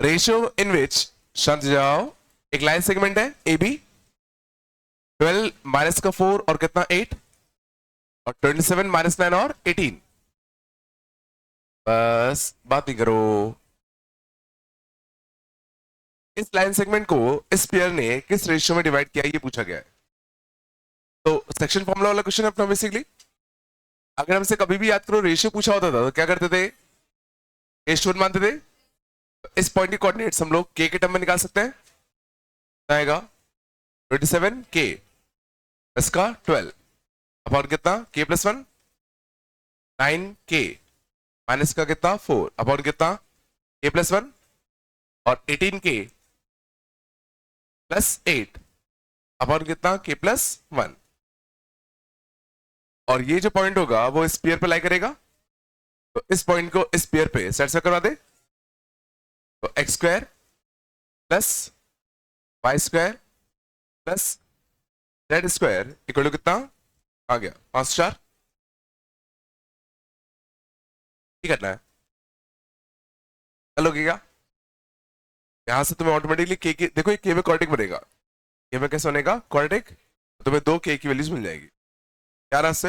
Ratio in विच, शांत जाओ, एक लाइन सेगमेंट है ए बी, 12 माइनस का 4 और कितना 8, और 27 माइनस 9 और 18। बस बात नहीं करो। इस लाइन सेगमेंट को इस पेयर ने किस रेशियो में डिवाइड किया, ये पूछा गया है। तो सेक्शन फॉर्मूला वाला क्वेश्चन है अपना बेसिकली। अगर हमसे कभी भी याद करो रेशियो पूछा होता था तो क्या करते थे, ए स्टोन मानते थे। इस पॉइंट के कोऑर्डिनेट्स हम लोग के टर्म में निकाल सकते हैं। आएगा 27 के, इसका 12 अपॉन कितना के प्लस 1, 9 के माइनस का कितना 4 अपॉन कितना के प्लस 1, और 18 के प्लस 8 अपॉन कितना के प्लस 1। और ये जो पॉइंट होगा वो इस पेयर पे लाई करेगा, तो इस पॉइंट को इस पेयर पे सेट करवा दे। तो x square plus y square plus z square equal to कितना आ गया 5 4। करना है चलो क्या, यहां से तुम्हें ऑटोमेटिकली के की, देखो ये के में क्वाड्रेटिक बनेगा, के में कैसे बनेगा क्वाड्रेटिक, तुम्हें 2 के की वैल्यूज मिल जाएगी। क्या रास्ते,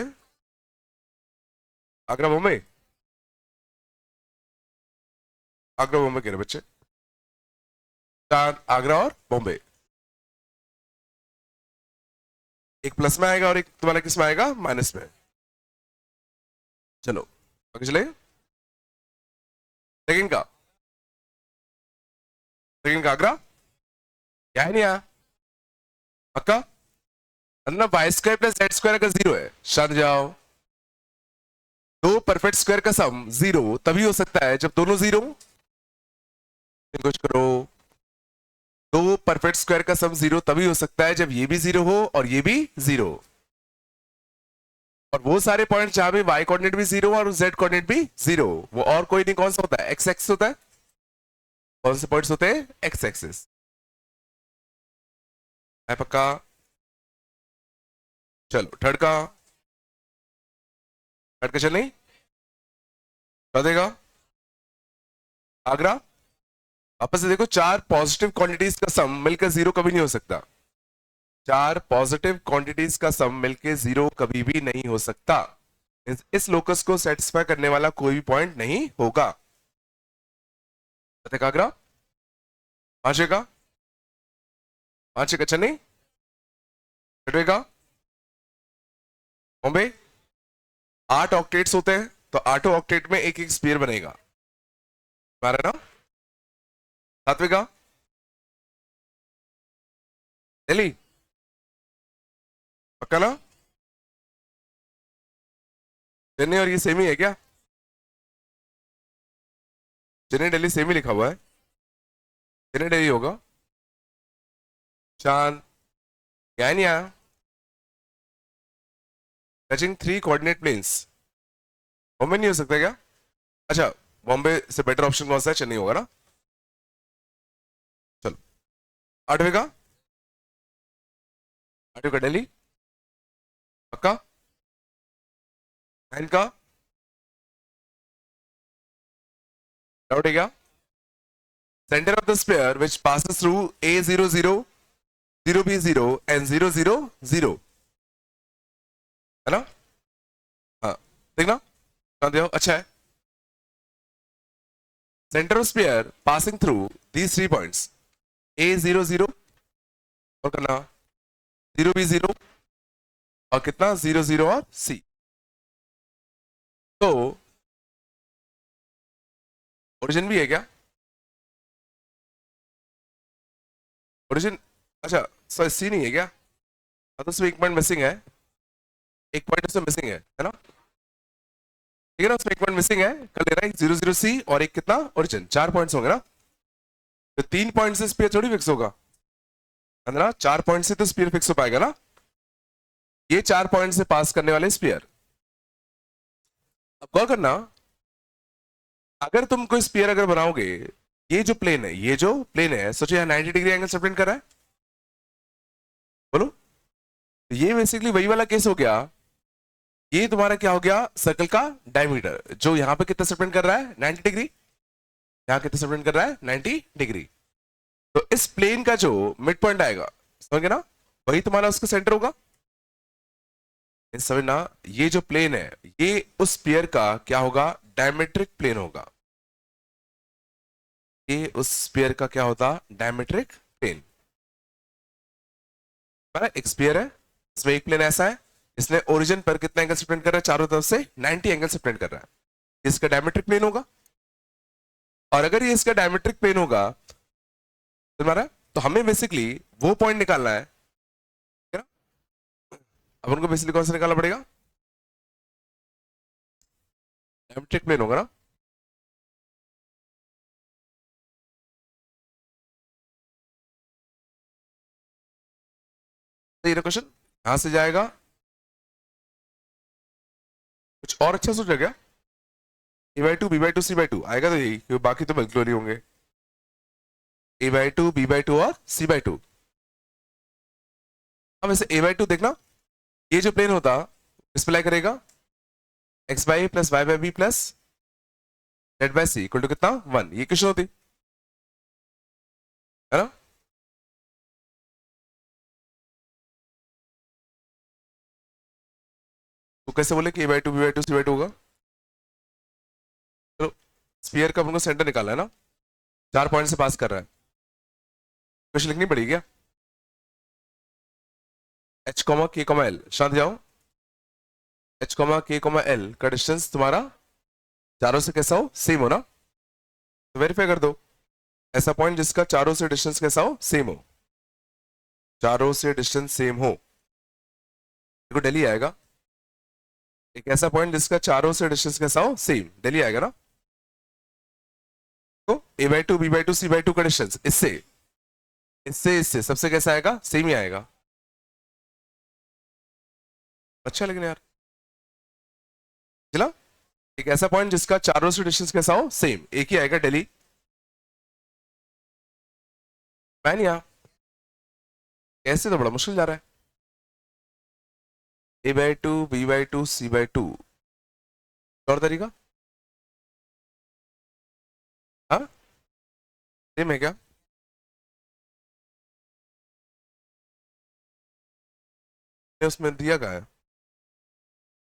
आगरा बॉम्बे, आगरा बॉम्बे कह रहे बच्चे, आगरा और बॉम्बे, एक प्लस में आएगा और एक तुम्हारा किस में आएगा माइनस में। चलो आगे चले, सेकंड का, सेकंड का आगरा क्या है नहीं आया पक्का, ना y square plus z square अगर 0 है, शांत जाओ, दो परफेक्ट स्क्वायर का सम 0 तभी हो सकता है जब दोनों 0, कुछ करो, दो परफेक्ट स्क्वायर का सम 0 तभी हो सकता है जब ये भी 0 हो और ये भी 0, और वो सारे पॉइंट जहां भी y कोऑर्डिनेट भी 0 और z कोऑर्डिनेट भी 0, वो और कोई नहीं, कौन सा होता है x एक्सिस होता है। कौन से पॉइंट्स होते हैं x एक्सिस है पक्का। चलो थर्ड का, थर्ड का चल नहीं क्या देगा आगरा, वापस से देखो, चार पॉजिटिव क्वांटिटीज का सम मिलकर 0 कभी नहीं हो सकता, चार पॉजिटिव क्वांटिटीज का सम मिलकर 0 कभी भी नहीं हो सकता, इस लोकस को सेटिस्फाई करने वाला कोई भी पॉइंट नहीं होगा। आगरा पांचेगा, पांचेगा चेन्नई, छठवेगा बॉम्बे, 8 ऑक्टेट्स होते हैं तो 8 ऑक्टेट में एक एक स्पीयर बनेगा हमारा ना। सातवें का दिल्ली पक्का ना, चेन्नई और ये सेम ही है क्या, चेन्नई दिल्ली सेम ही लिखा हुआ है, चेन्नई दिल्ली होगा। चांद क्या नहीं आया, टचिंग 3 कोऑर्डिनेट प्लेन्स, बॉम्बे नहीं हो सकता क्या, अच्छा बॉम्बे से बेटर ऑप्शन कौन सा है, चेन्नई होगा ना। चलो आठवें का, आठवें का दिल्ली पक्का, 9 का डाउट है क्या, centre of the sphere which passes through A0 0 0 B 0 and 0 0 0 है ना। हाँ देखना अच्छा है, centre of sphere passing through these 3 points A0 0 और करना 0 B 0 और कितना 0 0 और C। तो ओरिजिन भी है क्या, ओरिजिन अच्छा सॉरी सी नहीं है क्या, तो उसमें एक पॉइंट मिसिंग है, एक पॉइंट उसमें मिसिंग है ना, ठीक है ना, उसमें एक पॉइंट मिसिंग है, कर लेना है 0 0 C और एक कितना ओरिजिन, 4 पॉइंट्स होंगे ना, तो 3 पॉइंट से स्पीयर थोड़ी फिक्स होगा है ना, 4 पॉइंट से तो स्पीयर फिक्स हो पाएगा ना, ये 4 पॉइंट से पास करने वाले स्पीयर। अब गौर करना, अगर तुम कोई स्पीयर अगर बनाओगे, ये जो प्लेन है, ये जो प्लेन है, सोचो यहाँ 90 डिग्री एंगल से कर रहा है, बोलो, तो ये बेसिकली वही वाला केस हो गया, ये तुम्हारा क्या हो गया सर्कल का डायमीटर, जो यहां पे कितना रिप्रेजेंट कर रहा है 90 डिग्री, यहाँ कितने से रोटेट कर रहा है 90 डिग्री। तो इस प्लेन का जो मिड पॉइंट आएगा, समझ गए ना, वही तुम्हारा उसका सेंटर होगा। समझना, ये जो प्लेन है ये उस स्फीयर का क्या होगा, डायमेट्रिक प्लेन होगा। ये उस स्फीयर का क्या होता, डायमेट्रिक प्लेन। एक स्फीयर है, इसमें एक प्लेन ऐसा है, इसने ओरिजिन पर कितना एंगल से प्लेन कर रहा है, चारों तरफ से 90 एंगल से प्लेन कर रहा है, इसका डायमेट्रिक प्लेन होगा। और अगर ये इसका डायमेट्रिक प्लेन होगा तुम्हारा, तो हमें बेसिकली वो पॉइंट निकालना है, ठीक है ना। अब उनको बेसिकली कौन सा निकालना पड़ेगा, डायमेट्रिक प्लेन होगा ना। तो ये क्वेश्चन यहां से जाएगा, कुछ और अच्छा सोचा क्या, a/2 b/2 c/2 आएगा, तो यही, क्योंकि बाकी तो बिल्कुल नहीं होंगे, a/2 b/2 और c/2। अब ऐसे a/2 देखना, ये जो प्लेन होता डिस्प्लाई करेगा x by plus y by b plus z by c equal to कितना 1, ये क्वेश्चन होती है ना। तो कैसे बोले कि a/2 b/2 c/2 होगा। चलो, स्फीयर का हमको सेंटर निकालना है ना, 4 पॉइंट से पास कर रहा है, क्वेश्चन लिखनी पड़ेगी क्या, h k l, शांत जाओ, h k l का डिस्टेंस तुम्हारा चारों से कैसा हो, सेम हो ना। तो वेरीफाई कर दो, ऐसा पॉइंट जिसका चारों से डिस्टेंस कैसा हो, सेम हो, चारों से डिस्टेंस सेम हो, देखो दिल्ली आएगा। एक ऐसा पॉइंट जिसका चारों से डिस्टेंस कैसा हो, सेम, दिल्ली आएगा ना। तो a/2 b/2 c/2 का डिस्टेंस इससे इससे इससे सबसे कैसा आएगा, सेम ही आएगा। अच्छा लेकिन यार, चला, एक ऐसा पॉइंट जिसका चारों से डिस्टेंस कैसा हो, सेम, एक ही आएगा, दिल्ली। मैन यहाँ ऐसे तो बड़ा मुश्किल जा रहा है, a/2 b/2 c/2, और तरीका, हाँ सेम है क्या, ये उसमें दिया कहाँ है,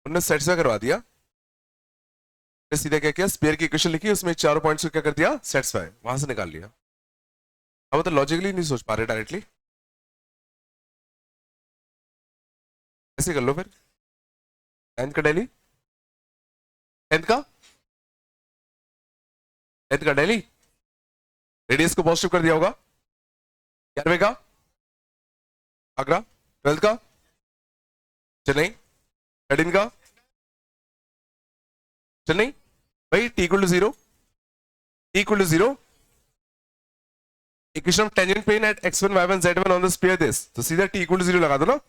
उन्होंने सेटिस्फाई करवा दिया, सीधा क्या किया, स्पेयर की इक्वेशन लिखी, उसमें चारों पॉइंट्स को क्या कर दिया, सेटिस्फाई, वहां से निकाल लिया। अब तो लॉजिकली नहीं सोच पा रहे डायरेक्टली, ऐसे कर लो फिर, टेंथ का डेली, टेंथ का टेंथ का डेली, रेडियस को पॉजिटिव कर दिया होगा, 11वें का आगरा, 12th का चेन्नई, 13 का चेन्नई, भाई t equal to 0, t equal to 0, equation of tangent plane at x1 y1 z1 on the sphere this, तो सीधा t इक्वल टू 0 लगा दो ना,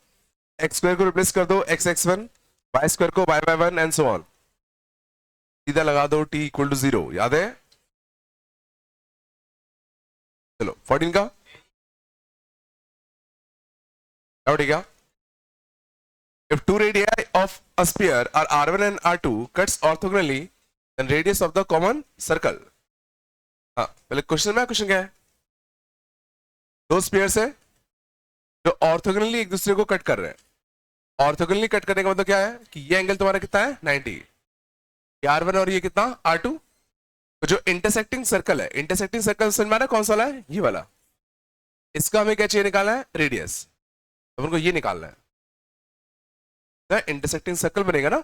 x स्क्वायर को रिप्लेस कर दो x(x1), y स्क्वायर को y(y1) एंड सो ऑन, सीधा लगा दो t इक्वल टू 0, याद है। चलो 14 का डाउट है क्या, if two radii of a sphere are r1 and r2 cuts orthogonally then radius of the common circle। हाँ पहले क्वेश्चन में, क्वेश्चन क्या है, दो स्फीयर्स है जो ऑर्थोगोनली एक दूसरे को कट कर रहे हैं। ऑर्थोगोनली कट करने का मतलब क्या है कि ये एंगल तुम्हारा कितना है 90, ये r1 और ये कितना r2, तो जो इंटरसेक्टिंग सर्कल है, इंटरसेक्टिंग सर्कल समझ में आ रहा है कौन सा वाला है, ये वाला, इसका हमें क्या चाहिए निकालना है, रेडियस, तो उनको ये निकालना है, इंटरसेक्टिंग सर्कल बनेगा ना,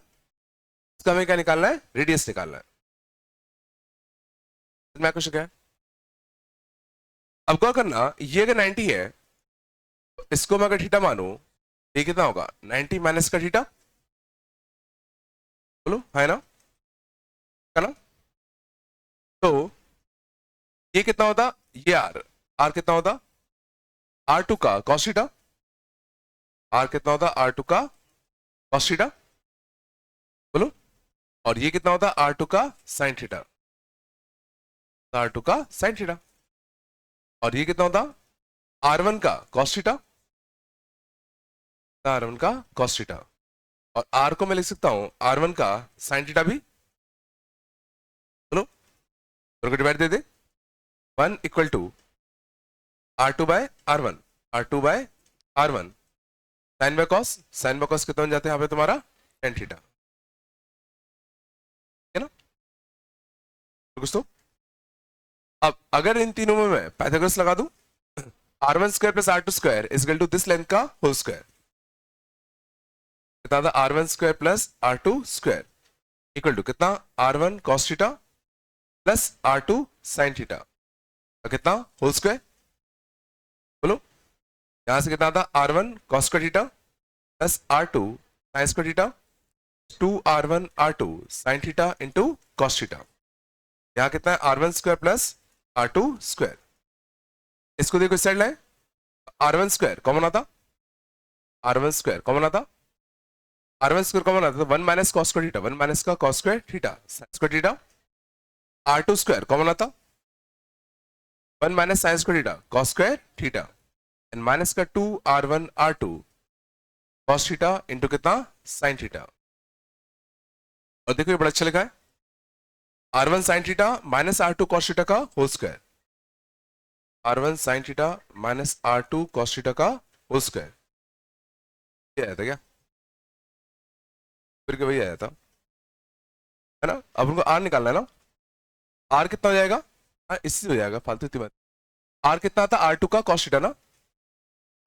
इसका हमें क्या निकालना है, रेडियस निकालना है। मैं क्वेश्चन क्या है, अब क्या करना, ये अगर 90 है तो इसको मैं अगर थीटा मानू, ये कितना होगा 90 माइनस का थीटा, बोलो है ना, है ना। तो ये कितना होता, ये आर कितना होता, r2 का cos थीटा, आर कितना होता r2 का cos थीटा, बोलो, और ये कितना होता r2 का sin थीटा, r2 का sin थीटा, और ये कितना होता r1 का cos थीटा, r1 का cos थीटा, और r को मैं लिख सकता हूं r1 का sin थीटा भी, बोलो, दोनों को डिवाइड दे दे, 1 equal to R2 by R1, R2 by R1 sine by cos कितना बन जाता है यहाँ पे तुम्हारा tan थीटा, है ना दोस्तों। अब अगर इन तीनों में मैं पाइथागोरस लगा दूं, R1 square plus R2 square is equal to this length का होल स्क्वायर, कितना था R1 square plus R2 square equal to कितना R1 cos theta plus R2 sin theta, कितना होल स्क्वायर, बोलो यहां से कितना था R1 cos square theta plus R2 sin square theta 2R1 R2 sin theta into cos theta, यहाँ कितना है R1 square plus R2 square, इसको देखो इस साइड लाए, R1 स्क्वायर कॉमन आता, R1 स्क्वायर कॉमन आता, R1 स्क्वायर कॉमन आता तो 1 minus cos square theta, 1 minus का cos square theta sin square theta, R2 square common आता 1 minus sin square theta cos square theta and minus का 2R1 R2 cos theta into कितना sin theta, और देखो ये बड़ा अच्छा लिखा है R1 sin theta minus R2 cos theta का whole square, R1 sin theta minus R2 cos theta का होल स्क्वायर, ये आया था क्या, फिर वही आया था, है ना। अब उनको R निकालना है ना, R कितना हो जाएगा, इससे हो जाएगा फालतू इतनी बात, R कितना था R2 का cos थीटा ना,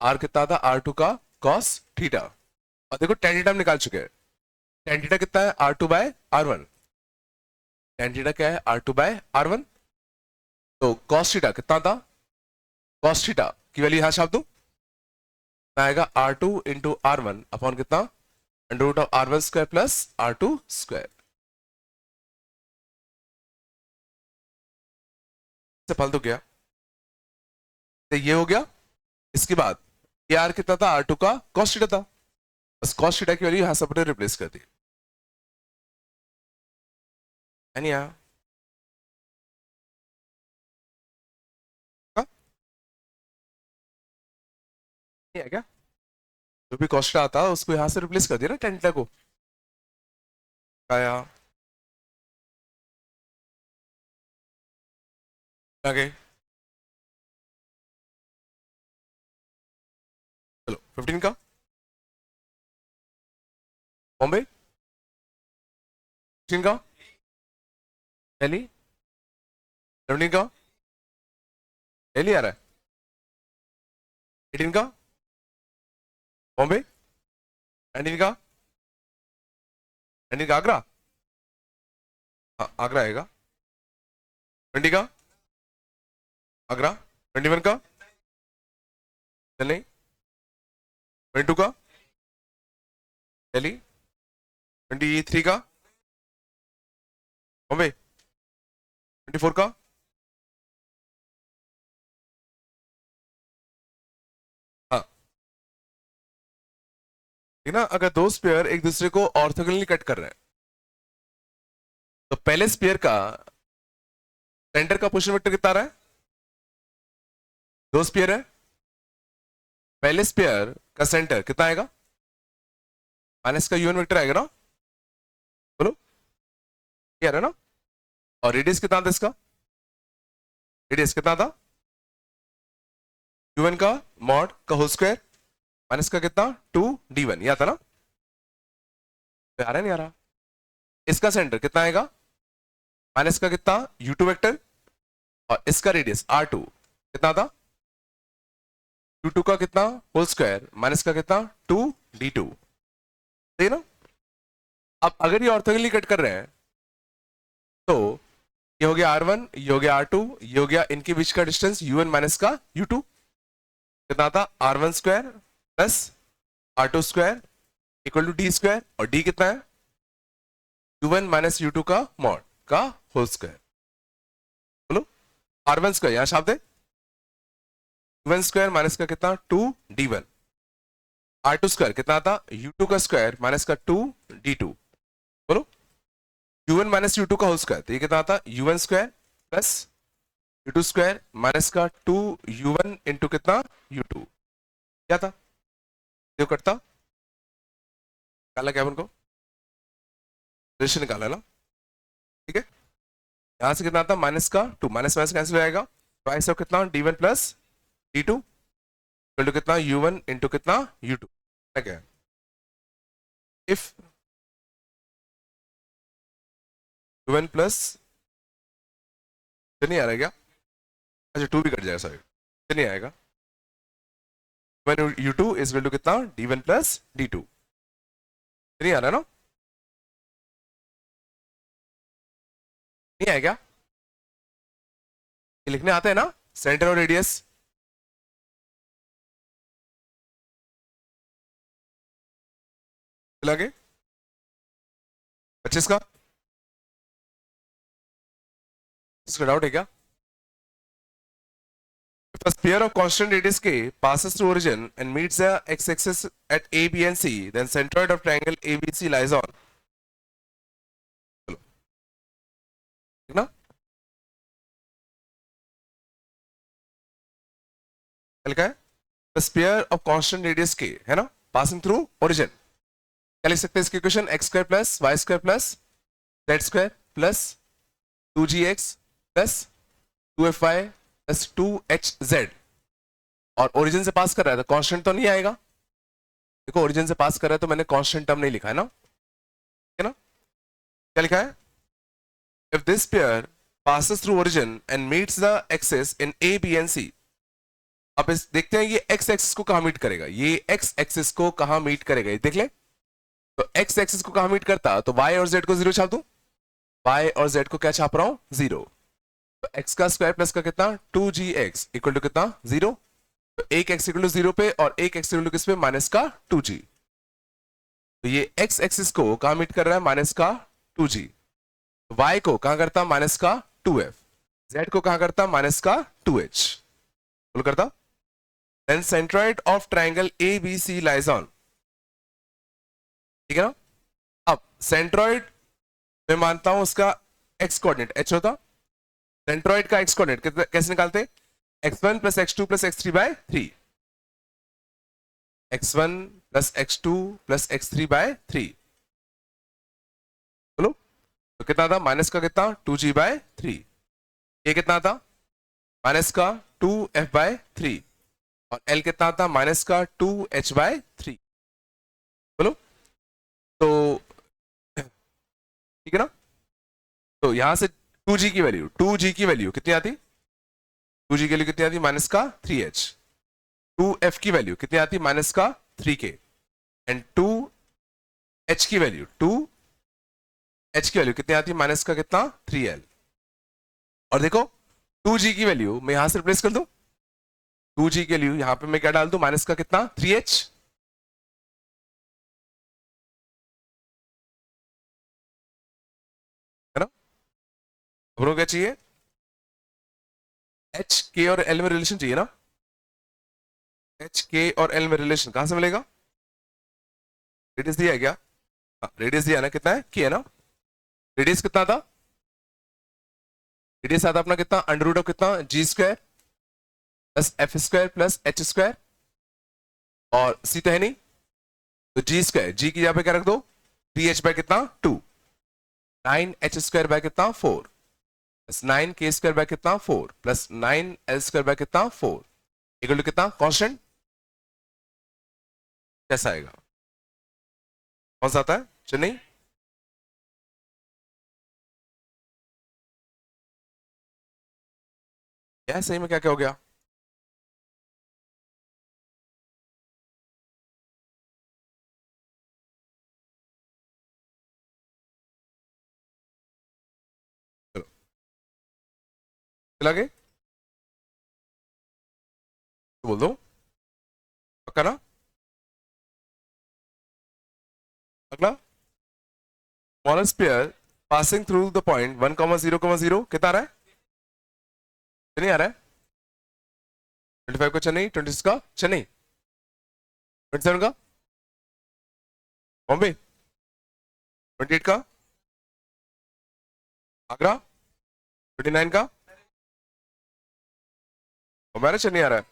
R कितना था R2 का cos थीटा, और देखो tan थीटा हम निकाल चुके हैं, tan थीटा कितना है R2 by R1, tan theta क्या है R2 बाय R1, तो cos थीटा कितना था, cos थीटा की वैल्यू यहां छाप दूं, आएगा R2 इंटू R1 अपॉन कितना under root of R1 square plus R2 square, से फालतू क्या, तो ये हो गया, इसके बाद ये R कितना था R2 का cos थीटा था, बस cos थीटा की वैल्यू यहां सब ने रिप्लेस कर दी, है नहीं यहाँ नहीं है क्या, जो भी cos थीटा आता उसको यहां से रिप्लेस कर दिया ना tan थीटा को, आया आगे, चलो 15 का बॉम्बे, 16 का दिल्ली, 17 का दिल्ली आ रहा है, 18 का बॉम्बे, 19 का, 19 का आगरा, हाँ आगरा आएगा, 20 का आगरा, 21 का चेन्नई, 22 का दिल्ली, 23 का बॉम्बे, 24 का हाँ, ठीक ना। अगर दो स्पेयर एक दूसरे को ऑर्थोगोनली कट कर रहे हैं तो पहले स्पेयर का सेंटर का पोजीशन वेक्टर कितना आ रहा है, दो स्पेयर है, पहले स्पेयर का सेंटर कितना आएगा, माइनस का यूएन वेक्टर आएगा ना, बोलो ये आ रहा है ना, और रेडियस कितना था इसका, रेडियस कितना था यूएन का मॉड का होल स्क्वायर माइनस का कितना 2d1, यह था ना, तो आ रहा है नहीं आ रहा, इसका सेंटर कितना आएगा माइनस का कितना u2 वेक्टर, और इसका रेडियस r2 कितना था u2 का कितना होल स्क्वायर माइनस का कितना 2d2, सही ना। अब अगर ये ऑर्थोगोनली कट कर रहे हैं तो ये हो गया R1, ये हो गया R2, ये हो गया इनके बीच का डिस्टेंस UN माइनस का U2, कितना था R1 square plus R2 square equal to D square, और D कितना है UN माइनस U2 का मॉड का होल स्क्वायर, बोलो R1 स्क्वायर यहां छाप दे, UN स्क्वायर माइनस का कितना 2d1, R2 स्क्वायर कितना था U2 का स्क्वायर माइनस का 2d2, बोलो U1 माइनस U2 का होल स्क्वायर, तो ये कितना था UN square plus U2 square minus का 2U1 इंटू कितना U2, क्या था जो कटता निकाला क्या उनको रेशियो निकाला ना, ठीक है। यहां से कितना था माइनस का 2, माइनस माइनस कैंसिल हो जाएगा, ट्वाइस ऑफ कितना d1 plus d2 equal to कितना u1 इंटू कितना u2, क्या है? इफ u1 प्लस, नहीं आ रहा है क्या? अच्छा 2 भी कट जाएगा, सॉरी नहीं आएगा। One u2 is equal to कितना d1 प्लस d2, नहीं आ रहा ना? नहीं आएगा? ये लिखने आते हैं ना सेंटर और रेडियस? लगे 25 का, इसका डाउट है क्या? If a sphere of constant radius k passes through origin and meets the x-axis at A, B, and C, then centroid of triangle ABC lies on. चलो, ठीक ना? क्या है? A sphere of constant radius k है ना, passing through origin. क्या लिख सकते हैं इसकी equation? x square plus y square plus z square plus 2gx plus 2fy plus 2hz, और ओरिजिन से पास कर रहा है तो कांस्टेंट तो नहीं आएगा। देखो ओरिजिन से पास कर रहा है तो मैंने कांस्टेंट टर्म नहीं लिखा है ना, है ना? क्या लिखा है? If this pair passes through origin and meets the axis in A, B and C. अब इस देखते हैं ये x एक्सिस को कहां मीट करेगा, ये x एक्सिस को कहां मीट करेगा, ये देख ले। तो x एक्सिस को कहां मीट करता, तो y और z को जीरो छाप दूं, y और z को क्या छाप रहा हूं? जीरो। तो x का स्क्वायर प्लस का कितना 2gx इक्वल टू कितना जीरो। तो एक x इक्वल टू जीरो पे और एक x इक्वल टू किस पे? माइनस का 2g। तो ये x एक्सिस को कहां मीट कर रहा है? माइनस का 2g। y को कहां करता? माइनस का 2f। z को कहां करता? माइनस का 2h। बोल करता then centroid of triangle ABC lies on, ठीक है ना? अब सेंट्रॉइड मैं मानता हूं उसका x कोऑर्डिनेट h होता, सेंट्रॉइड का x कोऑर्डिनेट कैसे निकालते? x1 plus x2 plus x3 by 3, x1 plus x2 plus x3 by 3। बोलो तो कितना था? माइनस का कितना 2g बाय 3। ये कितना था? माइनस का 2f बाय 3, और l कितना था? माइनस का 2h बाय 3। बोलो तो ठीक है ना? तो यहां से 2g की वैल्यू, 2g की वैल्यू कितनी आती? 2g की वैल्यू कितनी आती? माइनस का 3h। 2f की वैल्यू कितनी आती? माइनस का 3k। एंड 2h की वैल्यू, 2h की वैल्यू कितनी आती? माइनस का कितना 3l। और देखो 2g की वैल्यू मैं यहां से रिप्लेस कर दूं, 2g के लिए यहां पे मैं क्या डाल दूं? माइनस का कितना 3h, है ना? अब क्या चाहिए? h k और l में रिलेशन चाहिए ना? h k और l में रिलेशन कहां से मिलेगा? रेडियस दिया है क्या? रेडियस दिया ना, कितना है? k है ना? रेडियस कितना था? रेडियस आता अपना कितना? अंडर रूट ऑफ कितना? g square plus F square plus H square, और c तो है नहीं, तो g स्क्वायर, g की जगह पे क्या रख दो? 3h बाय कितना 2, 9h स्क्वायर बाय कितना 4 प्लस 9k स्क्वायर बाय कितना 4 प्लस 9l स्क्वायर बाय कितना 4 इक्वल टू कितना? कांस्टेंट। कैसा आएगा? कौन सा आता है? चेन्नई? क्या सही में क्या क्या हो गया? चलो चला गए, तो बोल दो पक्का ना? अगला smallest pair passing through the point 1,0,0 कितना आ रहा है? नहीं आ रहा है? 25 का चेन्नई, 26 का चेन्नई, 27 का बॉम्बे, 28 का आगरा, 29 का हमारा चेन्नई आ रहा है।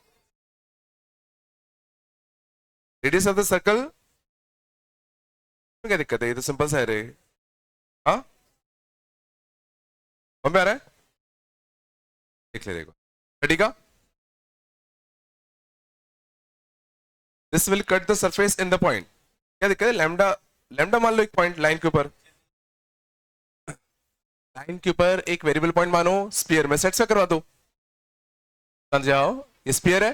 रेडियस ऑफ द सर्कल क्या दिक्कत है? ये तो सिंपल सा है रे। हाँ बॉम्बे आ रहा है, देख ले देखो। ठीक है, this will cut the surface in the point. क्या दिक्कत है? लैम्डा, लैम्डा मान लो एक पॉइंट लाइन के ऊपर, लाइन के ऊपर एक वेरिएबल पॉइंट मानो, स्फीयर में सेट से करवा दो। समझ जाओ, ये स्फीयर है,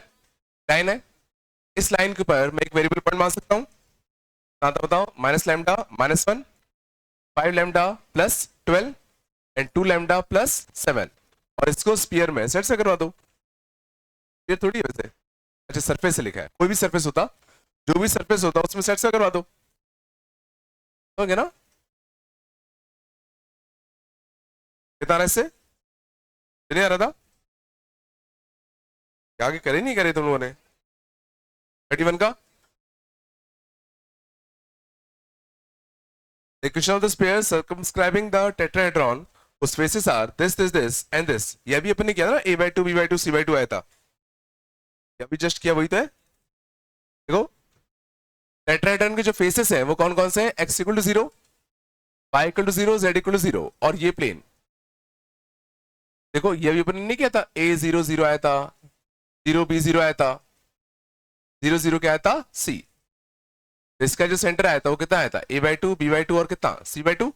लाइन है, इस लाइन के ऊपर मैं एक वेरिएबल पॉइंट मान सकता हूँ। तो बताओ, minus lambda -1, 5 lambda plus 12 and 2 lambda plus 7, और इसको स्फीयर में सेट से करवा दो। ये थोड़ी है वैसे, अच्छा सरफेस से लिखा है, कोई भी सरफेस होता, जो भी सरफेस होता उसमें सेट से करवा दो, हो गया ना? कितना आ रहा है इससे? नहीं आ रहा था क्या? आगे करे नहीं करे तुम लोगों ने? 31 का equation of the sphere circumscribing the tetrahedron whose faces are this and this। ये भी अपन ने किया था ना, a/2 b/2 c/2 आया था, ये अभी जस्ट किया, वही तो है। देखो टेट्राहेड्रन के जो फेसेस हैं वो कौन कौन से हैं? x = 0, y = 0, z = 0, और ये प्लेन। देखो ये भी अपन ने नहीं किया था, a0 0 आया था, 0 b0 आया था, 0 0 क्या आया था? c। इसका जो सेंटर आया था वो कितना आया था? a/2 b/2 और कितना? c/2।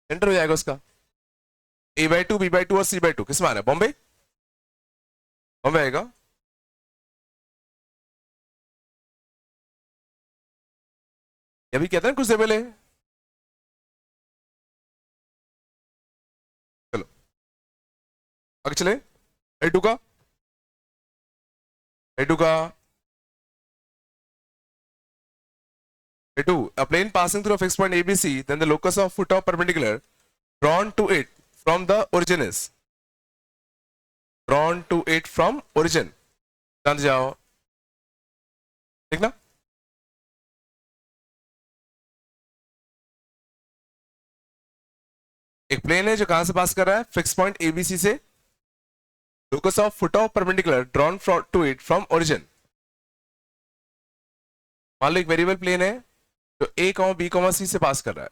सेंटर हो जाएगा उसका, a/2 b/2 और c/2 किस में आना है? बॉम्बे, बॉम्बे आएगा। ये भी कहते हैं कुछ देर पहले। चलो आगे चले, a2 का, a2 का, a2 a plane passing through a fixed point ABC, then the locus of foot of perpendicular drawn to it from the origin is drawn to it from origin। जान जाओ, ठीक ना? एक प्लेन है जो कहां से पास कर रहा है? फिक्स पॉइंट ABC से, locus of foot of perpendicular drawn to it from origin। मान लो एक वेरिएबल प्लेन है जो A, B, C से पास कर रहा है,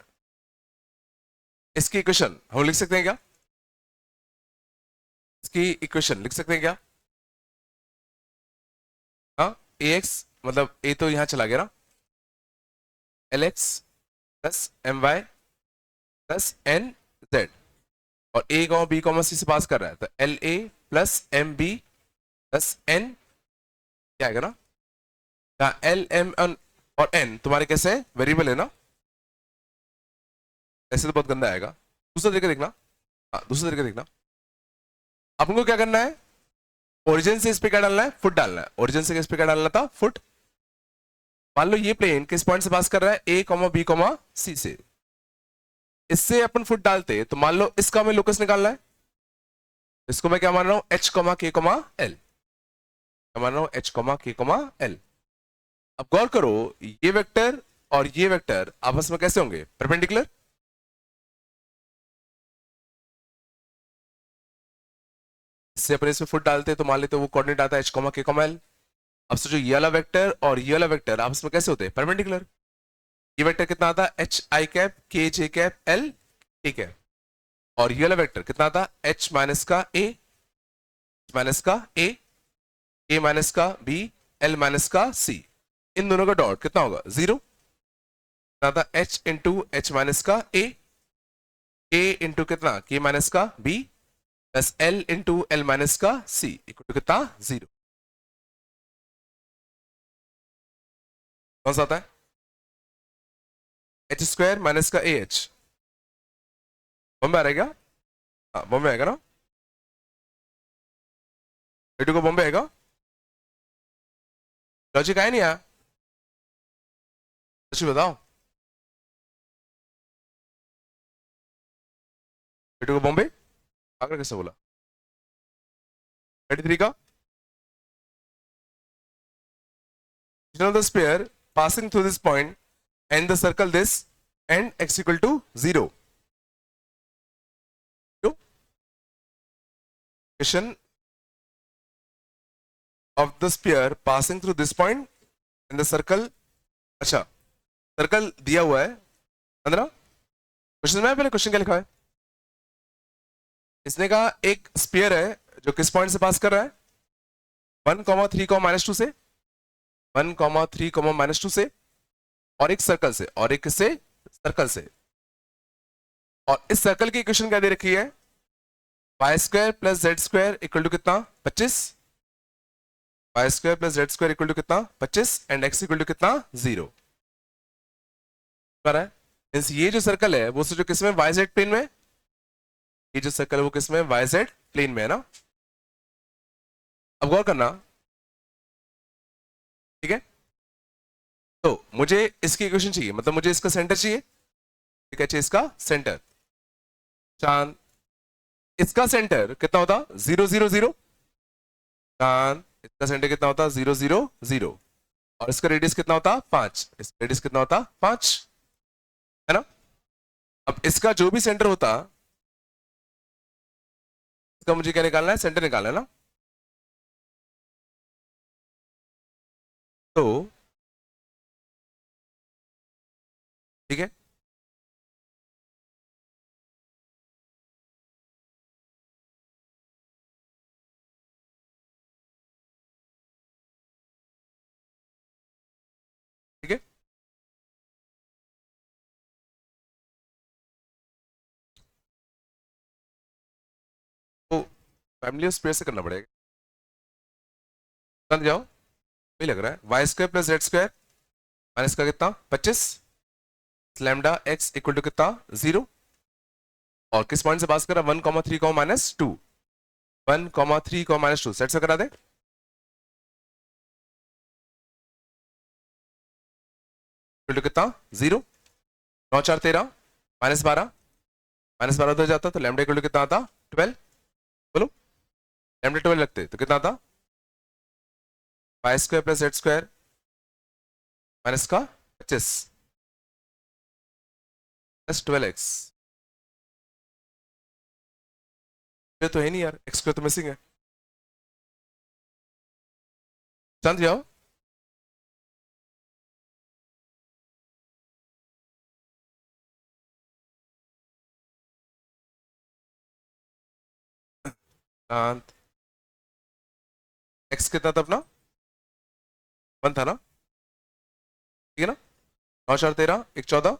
इसकी इक्वेशन हम लिख सकते हैं क्या? इसकी इक्वेशन लिख सकते हैं क्या? हाँ, ax मतलब a तो यहां चला गया ना, lx plus my plus nz, और a, b, c से पास कर रहा है, तो la plus mb plus n क्या आएगा ना? l m और n तुम्हारे कैसे वेरिएबल है ना, ऐसे तो बहुत गंदा आएगा। दूसरा तरीका देखना, हाँ दूसरा तरीका देखना, अपन को क्या करना है? ओरिजिन से इस पे क्या डालना है? फुट डालना है। ओरिजिन से इस पे क्या डालना था? फुट। मान लो ये प्लेन किस पॉइंट से पास कर रहा है? a, b, c से, इससे अपन फुट डालते, तो मान लो इसका हमें लोकस निकालना है, इसको मैं क्या मान रहा हूं? h, k, l, मैं मान रहा हूं h, k, l। अब गौर करो, ये वेक्टर और ये वेक्टर आपस में कैसे होंगे? परपेंडिकुलर। इससे अपन इसमें फुट डालते तो मान लेते वो कोऑर्डिनेट आता है h, k, l। अब सोचो ये वाला वेक्टर और ये वाला वेक्टर आपस में कैसे होते हैं? परपेंडिकुलर। ये वेक्टर कितना आता है? h I cap k j cap l ठीक है, और ये वाला वेक्टर कितना आता? h माइनस का a, h माइनस का a माइनस का b, l माइनस का c। इन दोनों का डॉट कितना होगा? 0। कितना आता? h इंटू h माइनस का a, k इंटू कितना? k माइनस का b plus l into l minus का c इक्वल टू कितना? 0। कौन सा आता है? h स्क्वायर माइनस का ah, बॉम्बे आ रहेगा, हाँ बॉम्बे आएगा ना, a2 को बॉम्बे आएगा। लॉजिक आया नहीं आया? कुछ बताओ, a2 को बॉम्बे आकर कैसे बोला? 33 का the sphere passing through this point and the circle this and x equal to 0। Equation of the sphere passing through this point and the circle, अच्छा सर्कल दिया हुआ है 15। क्वेश्चन में पहले क्वेश्चन क्या लिखा है? इसने कहा एक स्फीयर है जो किस पॉइंट से पास कर रहा है, 1,3, -2 से, 1,3, -2 से, और एक सर्कल से, और एक किससे, सर्कल से। और इस सर्कल की इक्वेशन क्या दे रखी है, y² + z² इक्वल टू कितना, 25, y² + z² इक्वल टू कितना, 25, एंड x इक्वल टू कितना, 0 है। ये जो सर्कल है वो जो किस में, YZ प्लेन में, ये जो सर्कल है वो किस में, YZ प्लेन में है ना। अब गौर करना, ठीक है। तो मुझे इसकी इक्वेशन चाहिए, मतलब मुझे इसका सेंटर चाहिए, ठीक है, चाहिए इसका सेंटर। चांद, इसका सेंटर कितना होता, 0 0 0। चांद, इसका सेंटर कितना होता, 0 0 0। और इसका रेडियस कितना होता, 5। इसका रेडियस कितना होता, 5, है ना। अब इसका जो भी सेंटर होता, इसका मुझे क्या निकालना है, सेंटर निकालना है ना। तो ठीक है, ठीक है। तो फैमिली ऑफ स्पेयर से करना पड़ेगा, समझ जाओ, वही लग रहा है, y² + z² माइनस का कितना, 25, लैम्डा x इक्वल टू कितना, 0। और किस पॉइंट से पास करा, 1,3, -2, 1,3, -2 सेट से करा दे, इक्वल टू कितना, 0। 9 4 13, -12, -12 उधर जाता तो लैम्डा इक्वल टू कितना आता, 12। बोलो, लैम्डा 12 लगते तो कितना आता, y² + z² माइनस का 25 + 12x। ये तो है नहीं यार, x² तो मिसिंग है, समझ जाओ। x कितना था अपना, 1 था ना, ठीक है ना। 9 4 13, 1 14,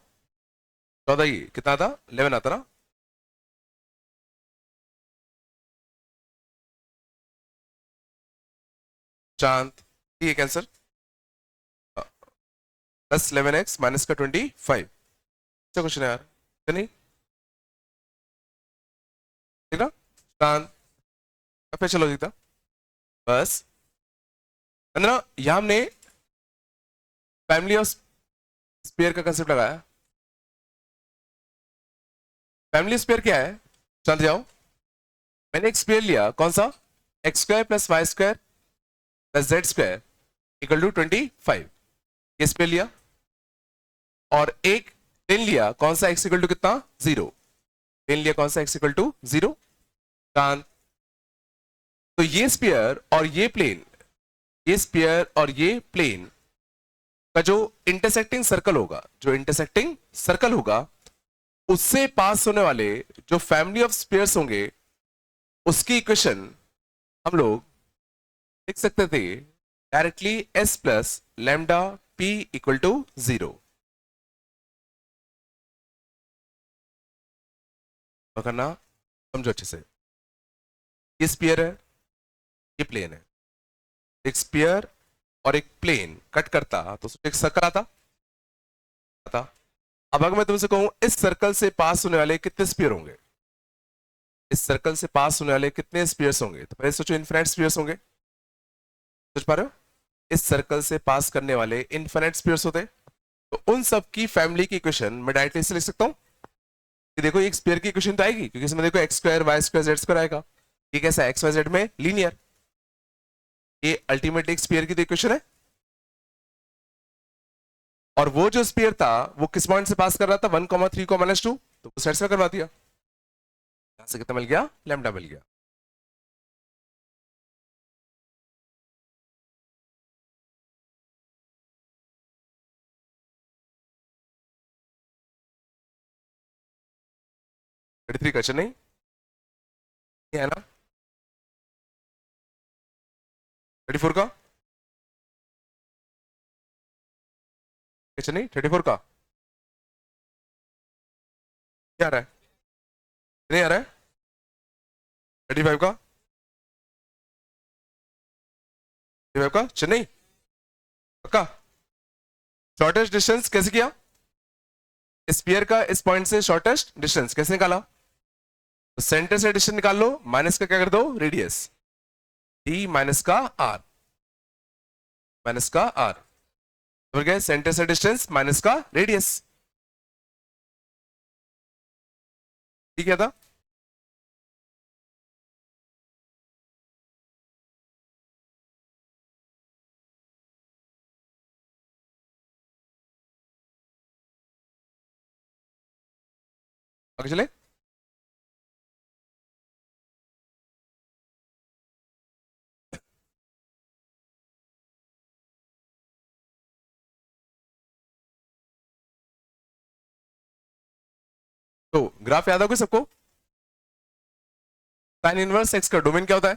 14 ही कितना था, 11 आता ना। चांद, ठीक है, कैंसर, +11x माइनस का 25, अच्छा क्वेश्चन है यार, क्या नहीं, ठीक ना। चांद, अब पे चलो जीता, बस है ना। यहाँ हमने फैमिली ऑफ स्पेयर का कंसेप्ट लगाया। फैमिली स्पेयर क्या है, चल जाओ, मैंने एक स्पेयर लिया, कौन सा, x² + y² + z² equal to 25, ये स्पेयर लिया। और एक प्लेन लिया, कौन सा, x इक्वल टू कितना, 0। प्लेन लिया कौन सा, x इक्वल टू 0। चांद, तो ये स्पेयर और ये प्लेन, ये स्पेयर और ये प्लेन का जो इंटरसेक्टिंग सर्कल होगा, जो इंटरसेक्टिंग सर्कल होगा, उससे पास होने वाले जो फैमिली ऑफ स्पेयर्स होंगे, उसकी इक्वेशन हम लोग लिख सकते थे directly, s + lambda p equal to 0। करना, समझो अच्छे से, ये स्पीयर है, ये प्लेन है, एक स्पीयर और एक प्लेन कट करता तो एक सर्कल आता। अब अगर मैं तुमसे कहूं इस सर्कल से पास होने वाले कितने स्पीयर होंगे, इस सर्कल से पास होने वाले कितने स्पीयर्स होंगे, तो पहले सोचो, इनफिनिट स्पीयर्स होंगे, सोच पा रहे हो, इस सर्कल से पास करने वाले इनफिनिट स्पीयर्स होते, तो उन सब की फैमिली की इक्वेशन मैं डायरेक्टली से लिख सकता हूं कि देखो एक स्पीयर की इक्वेशन तो आएगी, क्योंकि इसमें देखो x² y² z² आएगा, ये कैसा है, XYZ में लीनियर, ये अल्टीमेटली एक स्पीयर की तो इक्वेशन है। और वो जो स्पीयर था वो किस पॉइंट से पास कर रहा था, 1,3, -2, तो वो सेट से करवा दिया, यहां से कितना मिल गया, लैम्डा मिल गया। थ्री क्वेश्चन नहीं, ये है ना। 34 का नहीं, 34 का क्या आ रहा है? नहीं आ रहा है? 35 का, 35 का चेन्नई पक्का। शॉर्टेस्ट डिस्टेंस कैसे किया? स्पीयर का इस पॉइंट से शॉर्टेस्ट डिस्टेंस कैसे निकाला? तो सेंटर से डिस्टेंस निकाल लो, माइनस का क्या कर दो, रेडियस, डी माइनस का आर, माइनस का आर, समझ गए? सेंटर से डिस्टेंस माइनस का रेडियस, ठीक है था। आगे चले। तो ग्राफ याद होगा सबको? साइन इनवर्स एक्स का डोमेन क्या होता है?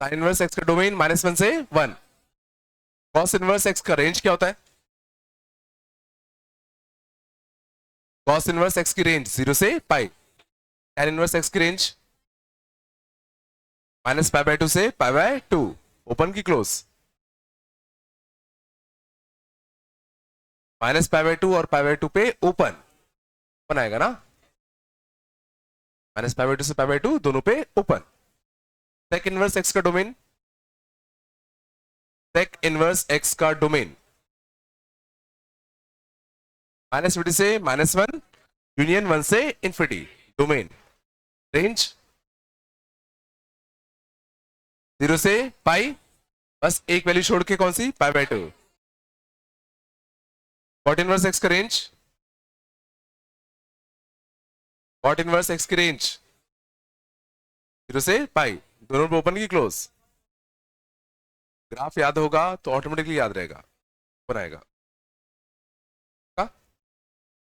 साइन इनवर्स एक्स का डोमेन -1 से 1। कॉस इनवर्स एक्स का रेंज क्या होता है? कॉस इनवर्स एक्स की रेंज 0 से पाई। tan इनवर्स एक्स की रेंज -π/2 से π/2, ओपन की क्लोज, -π/2 और π/2 पे ओपन बनाएगा ना, -π/2 से π/2 दोनों पे ओपन। सेक इनवर्स एक्स का डोमेन, सेक इनवर्स एक्स का डोमेन -∞ से -1 यूनियन 1 से इंफिनिटी, डोमेन रेंज 0 से पाई, बस एक वैल्यू छोड़ के, कौन सी, π/2। कॉट इनवर्स एक्स का रेंज, कॉट इनवर्स एक्स की रेंज 0 से पाई, दोनों पे ओपन की क्लोज। ग्राफ याद होगा तो ऑटोमेटिकली याद रहेगा, बनाएगा।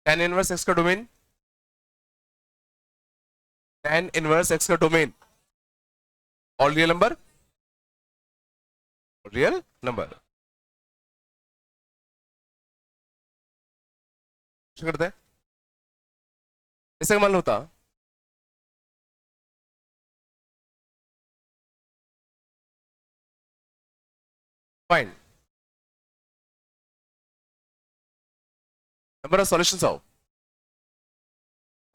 tan इनवर्स एक्स का डोमेन, tan इनवर्स एक्स का domain all real number, real number करते हैं, इससे मान होता find number of solutions of,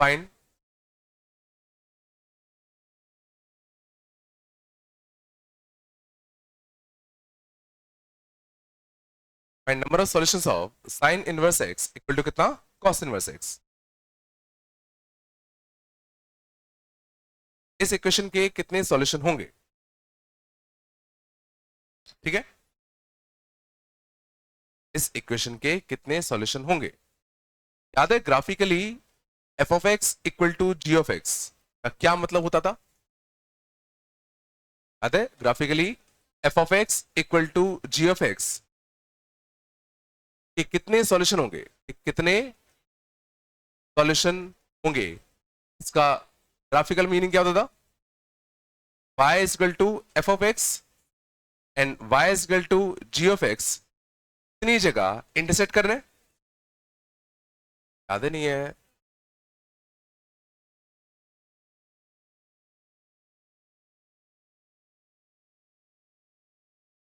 find find number of solutions of sine inverse x equal to कितना, कॉस इनवर्स एक्स। इस equation के कितने सॉल्यूशन होंगे? ठीक है, इस इक्वेशन के कितने सॉल्यूशन होंगे? याद है graphically f of x equal to g of x का क्या मतलब होता था? याद है graphically f of x equal to g of x के कितने सॉल्यूशन होंगे, कितने सॉल्यूशन होंगे, इसका ग्राफिकल मीनिंग क्या होता था? y is equal to f of x and y is equal to g of x, इतनी जगह इंटरसेक्ट कर रहे हैं, याद नहीं है?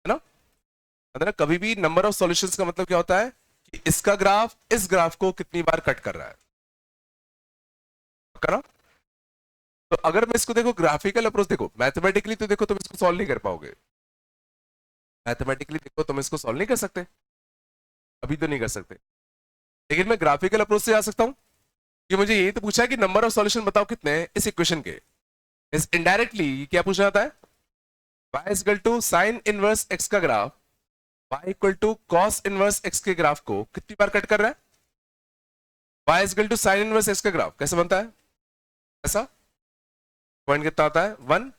है ना? मतलब कभी भी नंबर ऑफ सॉल्यूशंस का मतलब क्या होता है कि इसका ग्राफ इस ग्राफ को कितनी बार कट कर रहा है, ना? तो अगर मैं इसको देखो ग्राफिकल अप्रोच, देखो मैथमेटिकली तो देखो तुम इसको सॉल्व नहीं कर पाओगे, मैथमेटिकली देखो तुम इसको सॉल्व नहीं कर सकते, अभी तो नहीं कर सकते, लेकिन मैं ग्राफिकल अप्रोच से आ सकता हूं कि मुझे ये तो पूछा है कि नंबर ऑफ सॉल्यूशन बताओ कितने हैं इस इक्वेशन के, इस इनडायरेक्टली क्या पूछना आता है, y is equal to sine inverse x का graph y equal to cos inverse x के ग्राफ को कितनी बार कट कर रहा है? y is equal to sine inverse x का ग्राफ कैसे बनता है? ऐसा पॉइंट कितना आता है, 1,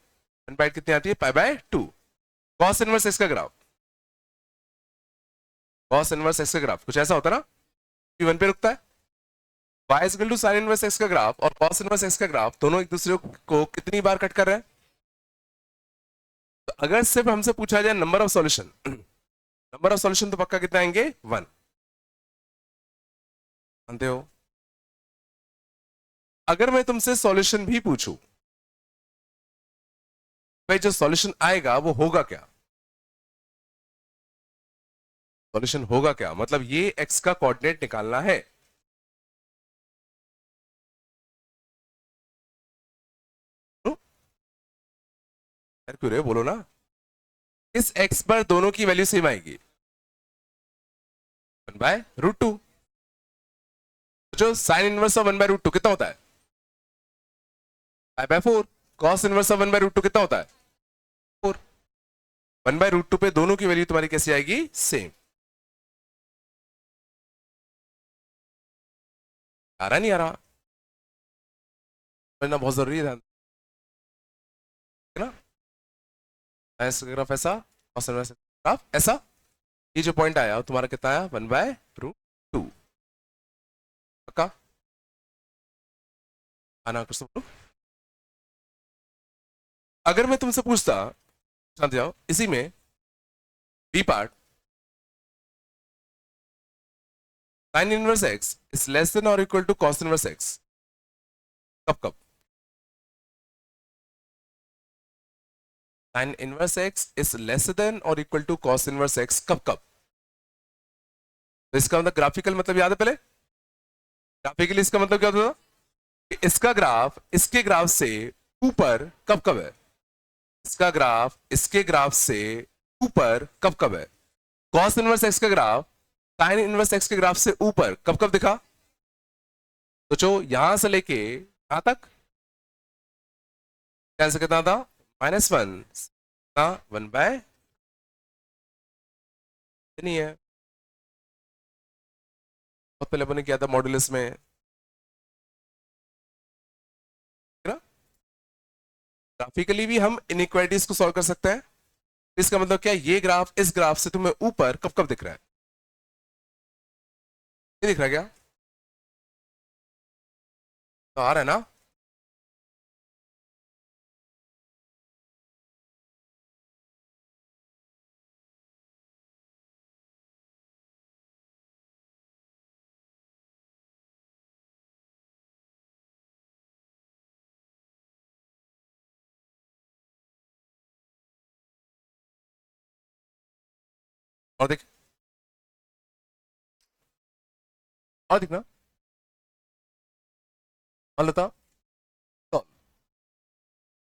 बाइट कितनी आती है, π/2। कॉस इनवर्स एक्स का ग्राफ, कॉस इनवर्स एक्स का ग्राफ कुछ ऐसा होता है ना, p1 पे रुकता है। y is equal to sine inverse x का ग्राफ और कॉस इनवर्स एक्स का ग्राफ दोनों एक दूसरे को कितनी बार कट कर रहे हैं? तो अगर सिर्फ हमसे पूछा जाए number of solution, number of solution तो पक्का कितना आएंगे 1, जानते हो। अगर मैं तुमसे सॉल्यूशन भी पूछूं, भाई जो सॉल्यूशन आएगा वो होगा क्या, सॉल्यूशन होगा क्या, मतलब ये एक्स का कोऑर्डिनेट निकालना है। तो यार क्यों रे, बोलो ना। इस एक्स पर दोनों की वैल्यू सेम आएगी, 1/√2। जो साइन इनवर्स ऑफ 1/√2 कितना होता है, 5/4। कॉस इनवर्स ऑफ 1/√2 कितना होता है 4। 1/√2 पे दोनों की वैल्यू तुम्हारी कैसी आएगी, सेम। आ रहा नहीं आ रहा, पढ़ना बहुत जरूरी है, ध्यान देना। ऐसा ग्राफ ऐसा, कॉस इनवर्स ग्राफ ऐसा, ये जो पॉइंट आया वो तुम्हारा कितना आया, 1/√2। पक्का आना कुछ तो बोलो। अगर मैं तुमसे पूछता, जानते जाओ इसी में B part, sine inverse x is less than और equal to cos inverse x, कब कब, sine inverse x is less than और equal to cos inverse x कब कब। तो इसका मतलब ग्राफिकल मतलब याद है पहले, ग्राफिकली इसका मतलब क्या होता था कि इसका ग्राफ इसके ग्राफ से ऊपर कब कब है, इसका ग्राफ इसके ग्राफ से ऊपर कब कब है। कॉस इनवर्स एक्स का ग्राफ साइन इनवर्स एक्स के ग्राफ से ऊपर कब कब दिखा, तो जो यहां से लेके यहां तक कैसे कितना था, -1, 1/, नहीं है, बहुत पहले अपने किया था मॉड्यूलस में, है ना। ग्राफिकली भी हम इनइक्वालिटीज को सॉल्व कर सकते हैं। इसका मतलब क्या है, ये ग्राफ इस ग्राफ से तुम्हें ऊपर कब कब दिख रहा है, ये दिख रहा है क्या, तो आ रहा है ना। और देख, और दिखना, मान लेता हूं, तो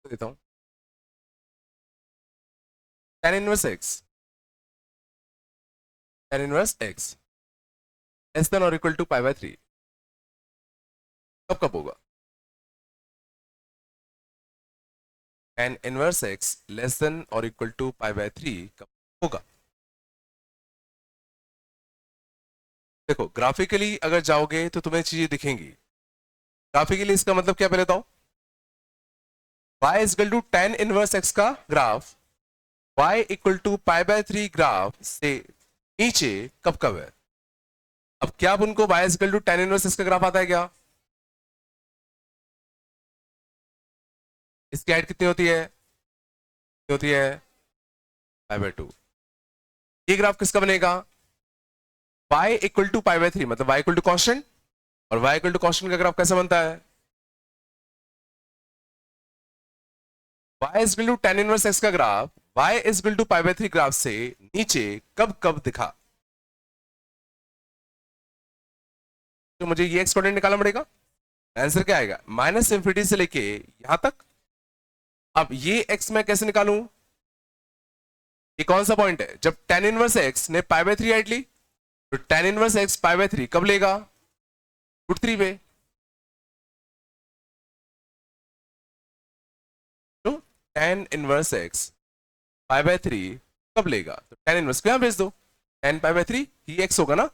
देता हूं tan inverse x, tan inverse x less than और इक्वल टू π/3 कब कब होगा, tan inverse x less than और इक्वल टू π/3 कब होगा। देखो ग्राफिकली अगर जाओगे तो तुम्हें चीजें दिखेंगी, ग्राफिकली इसका मतलब क्या पहले बताओ, y is equal to tan inverse x का graph y equal to π/3 graph से नीचे कब कब है। अब क्या आप उनको y is equal to tan inverse x का ग्राफ आता है क्या, इसकी हाइट कितनी होती है, कितनी होती है π/2। ये ग्राफ किसका बनेगा, y इक्वल टू π/3 मतलब y इक्वल टू कॉन्स्टेंट, और y इक्वल टू कॉन्स्टेंट का ग्राफ कैसे बनता है, y is equal to tan inverse x का graph y is equal to π/3 graph से नीचे कब कब दिखा। तो मुझे ये एक्स कोऑर्डिनेट निकालना पड़ेगा, आंसर क्या आएगा, -∞ से लेके यहां तक। अब ये x मैं कैसे निकालूं, ये कौन सा पॉइंट है, जब tan इनवर्स x ने π/3 हाइट ली, तो tan इनवर्स x π/3 कब लेगा, √3 पे। तो tan इनवर्स x π/3 कब लेगा, तो tan इनवर्स को यहां भेज दो, tan π/3 ही x होगा ना,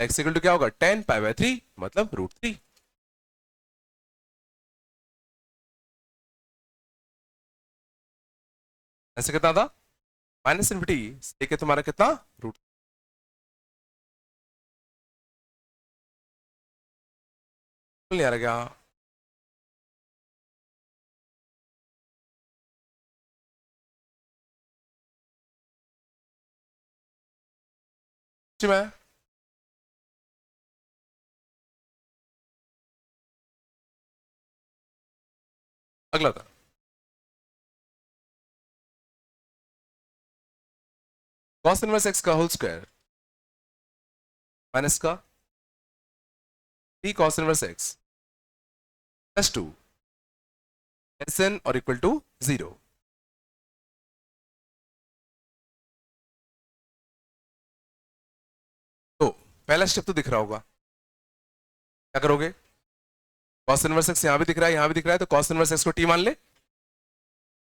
x इक्वल टू क्या होगा, tan π/3 मतलब √3। ऐसे कितना था, -∞ से लेके तुम्हारा कितना, रूट, नहीं आ रहा क्या। जी मैं अगला था कॉस इनवर्स एक्स का होल स्क्वायर माइनस का T cos inverse x plus two less than और इक्वल टू जीरो। तो पहला स्टेप तो दिख रहा होगा, क्या करोगे? कॉस इनवर्स एक्स यहां भी दिख रहा है, यहां भी दिख रहा है, तो कॉस इनवर्स एक्स को टी मान ले।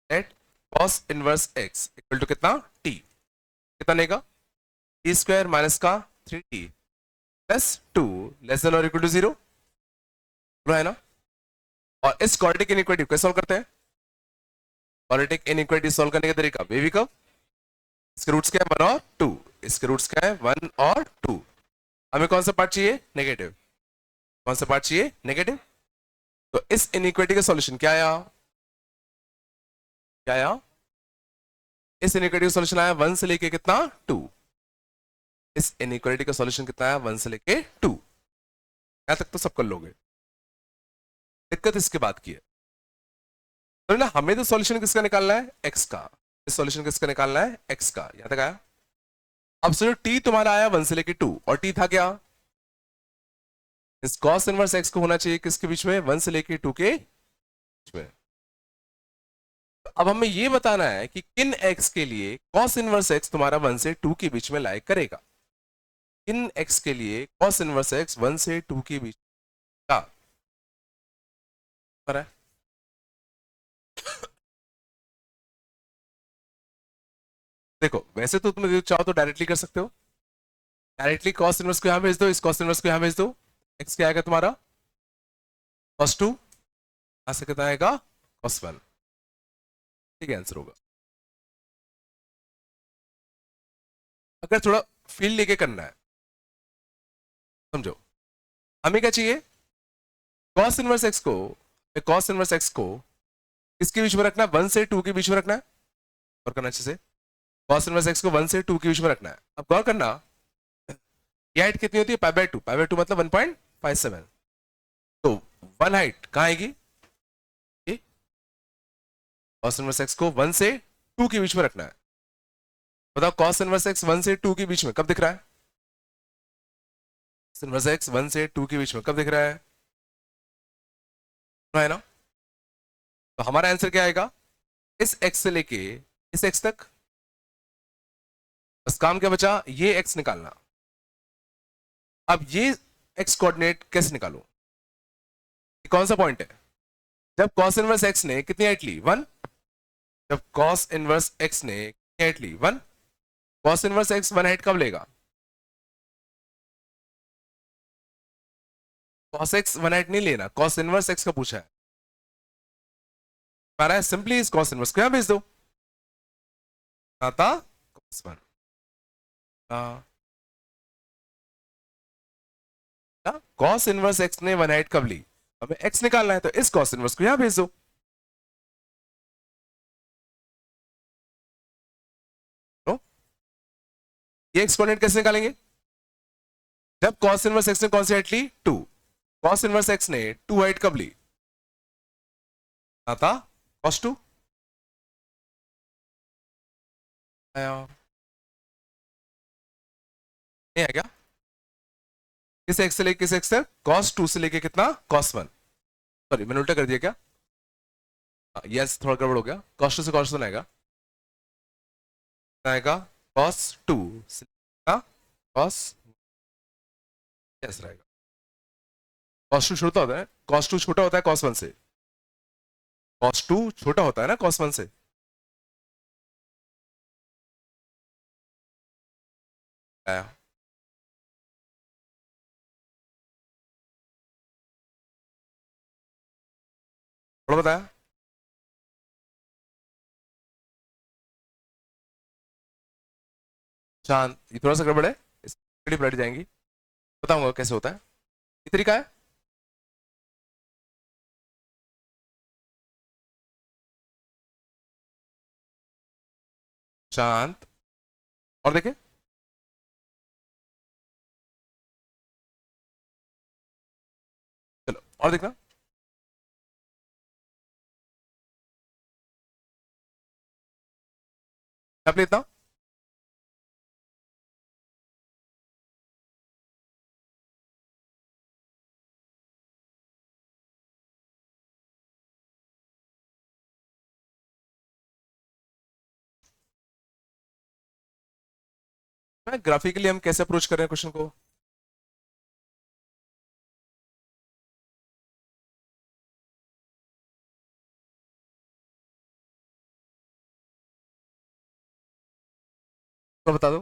At cos inverse x equal to कितना? टी। कितना लेगा? टी स्क्वायर माइनस का three t plus two less than और इक्वल टू जीरो है ना। और इस क्वाड्रेटिक इनइक्वालिटी को कैसे सॉल्व करते हैं? क्वाड्रेटिक इनइक्वालिटी सॉल्व करने का तरीका बेबी कर्व। इसके रूट्स क्या है? वन और टू। इसके रूट्स क्या है? वन और टू। हमें कौन सा पार्ट चाहिए? नेगेटिव। कौन सा पार्ट चाहिए? नेगेटिव। तो इस इनइक्वालिटी का सॉल्यूशन क्या आया? क्या आया? इस इनइक्वालिटी का सॉल्यूशन आया वन से लेके कितना? टू। इस इनइक्वालिटी का सॉल्यूशन कितना आया? वन से लेके टू। यहां तक तो सब कर लोगे। दिक्कत इसके बाद की है, तो ना हमें तो सॉल्यूशन किसका निकालना है? एक्स का। इस सॉल्यूशन किसका निकालना है? एक्स का। यहां तक आया। अब सोचो टी तुम्हारा आया वन से लेके टू, और टी था क्या? इस कॉस इनवर्स एक्स को होना चाहिए किसके बीच में? वन से लेके टू के बीच में। अब हमें यह बताना है कि किन एक्स के लिए कॉस इनवर्स एक्स तुम्हारा वन से टू के बीच में लाइक करेगा। किन एक्स के लिए कॉस इनवर्स एक्स वन से टू के बीच का कर रहा है? देखो वैसे तो तुम चाहो तो डायरेक्टली कर सकते हो। डायरेक्टली कॉस इनवर्स को यहां भेज दो, इस कॉस इनवर्स को यहां भेज दो। एक्स क्या आएगा तुम्हारा? Cos two. यहां से कितना आएगा? Cos one. ठीक है, आंसर होगा। अगर थोड़ा फील लेके करना है, समझो हमें क्या चाहिए? कॉस इनवर्स एक्स को, कॉस इनवर्स एक्स को किसके बीच में रखना है? वन से टू के बीच में रखना है। और करना अच्छे से, कॉस इनवर्स एक्स को वन से टू के बीच में रखना है। अब गौर करना, ये हाइट कितनी होती है? Pi by two. Pi by two मतलब 1.57। तो वन हाइट कहां आएगी? कॉस इनवर्स एक्स को वन से टू के बीच में रखना है। बताओ कॉस इनवर्स एक्स वन से टू के बीच में कब दिख रहा है? कॉस इनवर्स एक्स वन से टू के बीच में कब दिख रहा है ना? तो हमारा आंसर क्या आएगा? इस एक्स से लेके इस एक्स तक। बस काम क्या बचा? ये एक्स निकालना। अब ये एक्स कोऑर्डिनेट कैसे निकालो? ये कौन सा पॉइंट है? जब कॉस इनवर्स एक्स ने कितनी हाइट ली? वन। जब कॉस इनवर्स एक्स ने कितनी हाइट ली? One. Cos inverse x one height कब लेगा? कॉस एक्स वन हाइट नहीं लेना, कॉस इनवर्स एक्स का पूछा है। हमारा सिंपली इस कॉस इनवर्स को यहां भेज दो। आता cos one. Cos inverse x ने वन हाइट कब ली? हमें एक्स निकालना है, तो इस कॉस इनवर्स को यहां भेज दो। तो ये एक्स कोऑर्डिनेट कैसे निकालेंगे? जब कॉस इनवर्स एक्स ने कौन सी हाइट ली? टू। कॉस इनवर्स एक्स ने टू हाइट कब ली? आता कॉस टू। नहीं है क्या? किस एक्स से लेके किस एक्स तक? कॉस टू से लेके कितना? Cos one. सॉरी मैंने उल्टा कर दिया क्या? यस, थोड़ा गड़बड़ हो गया। कॉस टू से कॉस वन आएगा। आएगा कॉस टू से कॉस। यस रहेगा। कॉस टू छोटा होता है, कॉस टू छोटा होता है कॉस वन से। कॉस टू छोटा होता है ना कॉस वन से। आया। थोड़ा बताया। शांत, ये थोड़ा सा गड़बड़ है, इसकी पलट जाएंगी। बताऊंगा कैसे होता है। ये तरीका है। शांत। और देखे, और देखना, क्या इतना ग्राफिकली हम कैसे अप्रोच कर रहे हैं क्वेश्चन को? तो बता दो,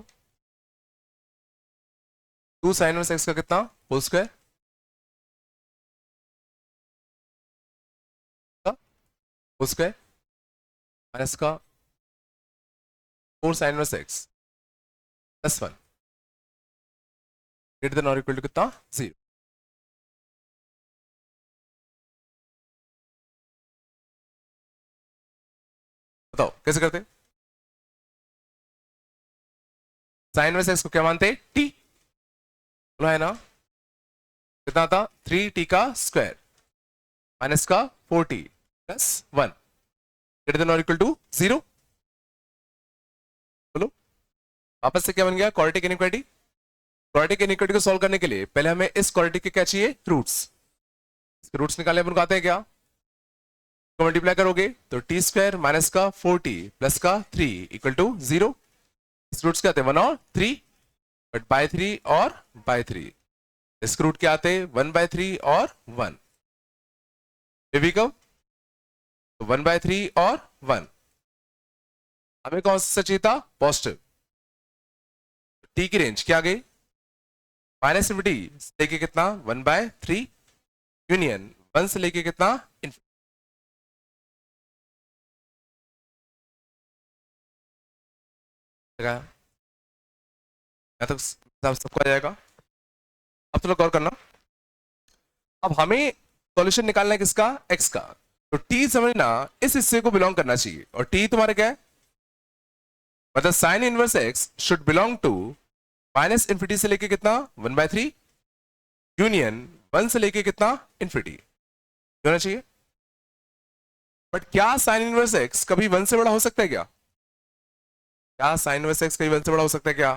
2 sin 1 x का कितना होल स्क्वायर का होल स्क्वायर माइनस का 4 sin 1 x plus 1 greater than और इक्वल टू कितना 0। बताओ कैसे करते? sin 1 x को क्या मानते? t, बोला है ना, कितना था 3t का स्क्वायर माइनस का 4t प्लस 1 ग्रेटर देन और इक्वल टू 0। बोलो वापस से क्या बन गया? Quadratic inequality. क्वाड्रेटिक इनइक्वालिटी को सॉल्व करने के लिए पहले हमें इस क्वाड्रेटिक के क्या चाहिए? रूट्स। इसके रूट्स निकालने अपन को आते हैं क्या? तो मल्टीप्लाई करोगे तो टी स्क्वायर माइनस का 4t प्लस का 3 इक्वल टू 0। इस रूट्स क्या आते हैं? 1 और 3, बट बाय 3 और बाय 3। इसके रूट क्या आते हैं? 1/3 और 1। कब तो 1/3 और 1। हमें कौन सा चाहिए था? पॉजिटिव। टी की रेंज क्या आ गई? माइनस इन्फिनिटी से लेके कितना? 1/3 यूनियन 1 से लेके कितना? तो सबको आ जाएगा। अब तो लोग गौर करना, अब हमें सॉल्यूशन निकालना है किसका? एक्स का। तो टी समझना इस हिस्से को बिलोंग करना चाहिए, और टी तुम्हारे क्या है? मतलब sine inverse x should belong to minus infinity से लेके कितना? 1/3 यूनियन 1 से लेके कितना? इन्फिनिटी होना चाहिए। बट क्या साइन इनवर्स एक्स कभी 1 से बड़ा हो सकता है क्या? क्या साइन इनवर्स एक्स कभी 1 से बड़ा हो सकता है क्या?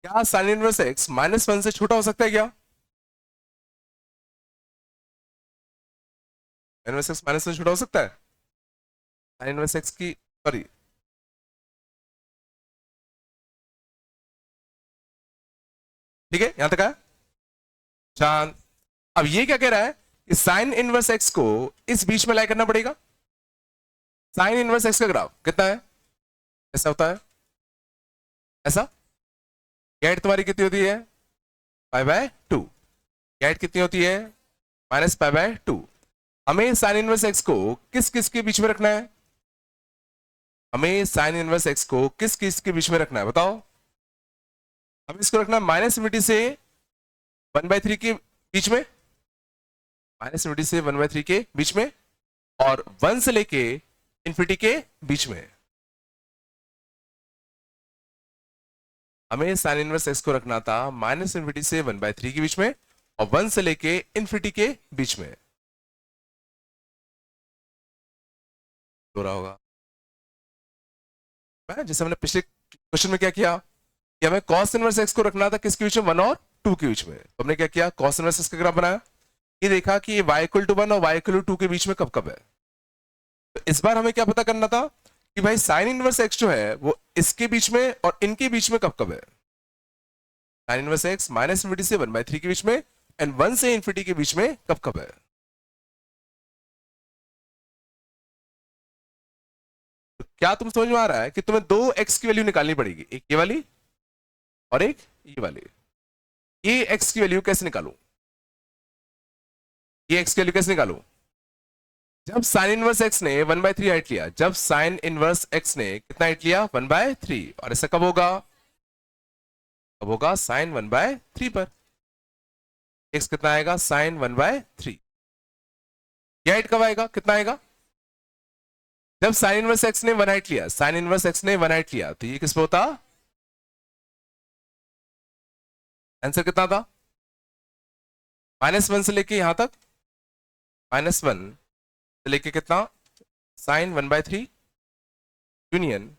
क्या साइन इनवर्स एक्स -1 से छोटा हो सकता है क्या? इनवर्स एक्स माइनस से छोटा हो सकता है? साइन इनवर्स एक्स की, सॉरी, ठीक है, यहां तक है चांद। अब ये क्या कह रहा है कि साइन इनवर्स एक्स को इस बीच में लाई करना पड़ेगा। साइन इनवर्स एक्स का ग्राफ कितना है? ऐसा होता है, ऐसा। गेट तुम्हारी कितनी होती है? π/2। गेट कितनी होती है? -π/2। हमें साइन इनवर्स एक्स को किस किस के बीच में रखना है? हमें साइन इनवर्स एक्स को किस किस के बीच में रखना है बताओ? हमें इसको रखना माइनस इन्फिनिटी से 1/3 के बीच में, माइनस इन्फिनिटी से 1/3 के बीच में, और 1 से लेके इन्फिनिटी के बीच में। हमें साइन इनवर्स एक्स को रखना था माइनस इन्फिनिटी से 1/3 के बीच में, और 1 से लेके इन्फिनिटी के बीच में। हो रहा होगा जैसे हमने पिछले क्वेश्चन में क्या किया कि हमें कॉस इनवर्स एक्स को रखना था किसके बीच में? 1 और 2 के बीच में। तो हमने क्या किया? कॉस इनवर्स एक्स का ग्राफ बनाया, ये देखा कि ये y = 1 और y = 2 के बीच में कब कब है। तो इस बार हमें क्या पता करना था कि भाई साइन इनवर्स एक्स जो है वो इसके बीच में और इनके बीच में कब कब है। Sine inverse x minus infinity से 1/3 के बीच में एंड 1 से इन्फिनिटी के बीच में कब कब है। तो क्या तुम समझ में आ रहा है कि तुम्हें 2x की वैल्यू निकालनी पड़ेगी, एक ये वाली और एक ये वाली। ये x की वैल्यू कैसे निकालूं? ये x की वैल्यू कैसे निकालूं? जब साइन इनवर्स x ने 1/3 हाइट लिया, जब साइन इनवर्स x ने कितना हाइट लिया? 1/3। और ऐसा कब होगा? कब होगा? साइन 1/3 पर। x कितना आएगा? साइन 1/3। ये हाइट कब आएगा? कितना आएगा? जब साइन इनवर्स x ने 1 हाइट लिया, साइन इनवर्स x ने 1 हाइट लिया, तो ये किस पे होता? आंसर कितना था? -1 से लेके यहां तक -1 से लेके कितना sin 1/3 यूनियन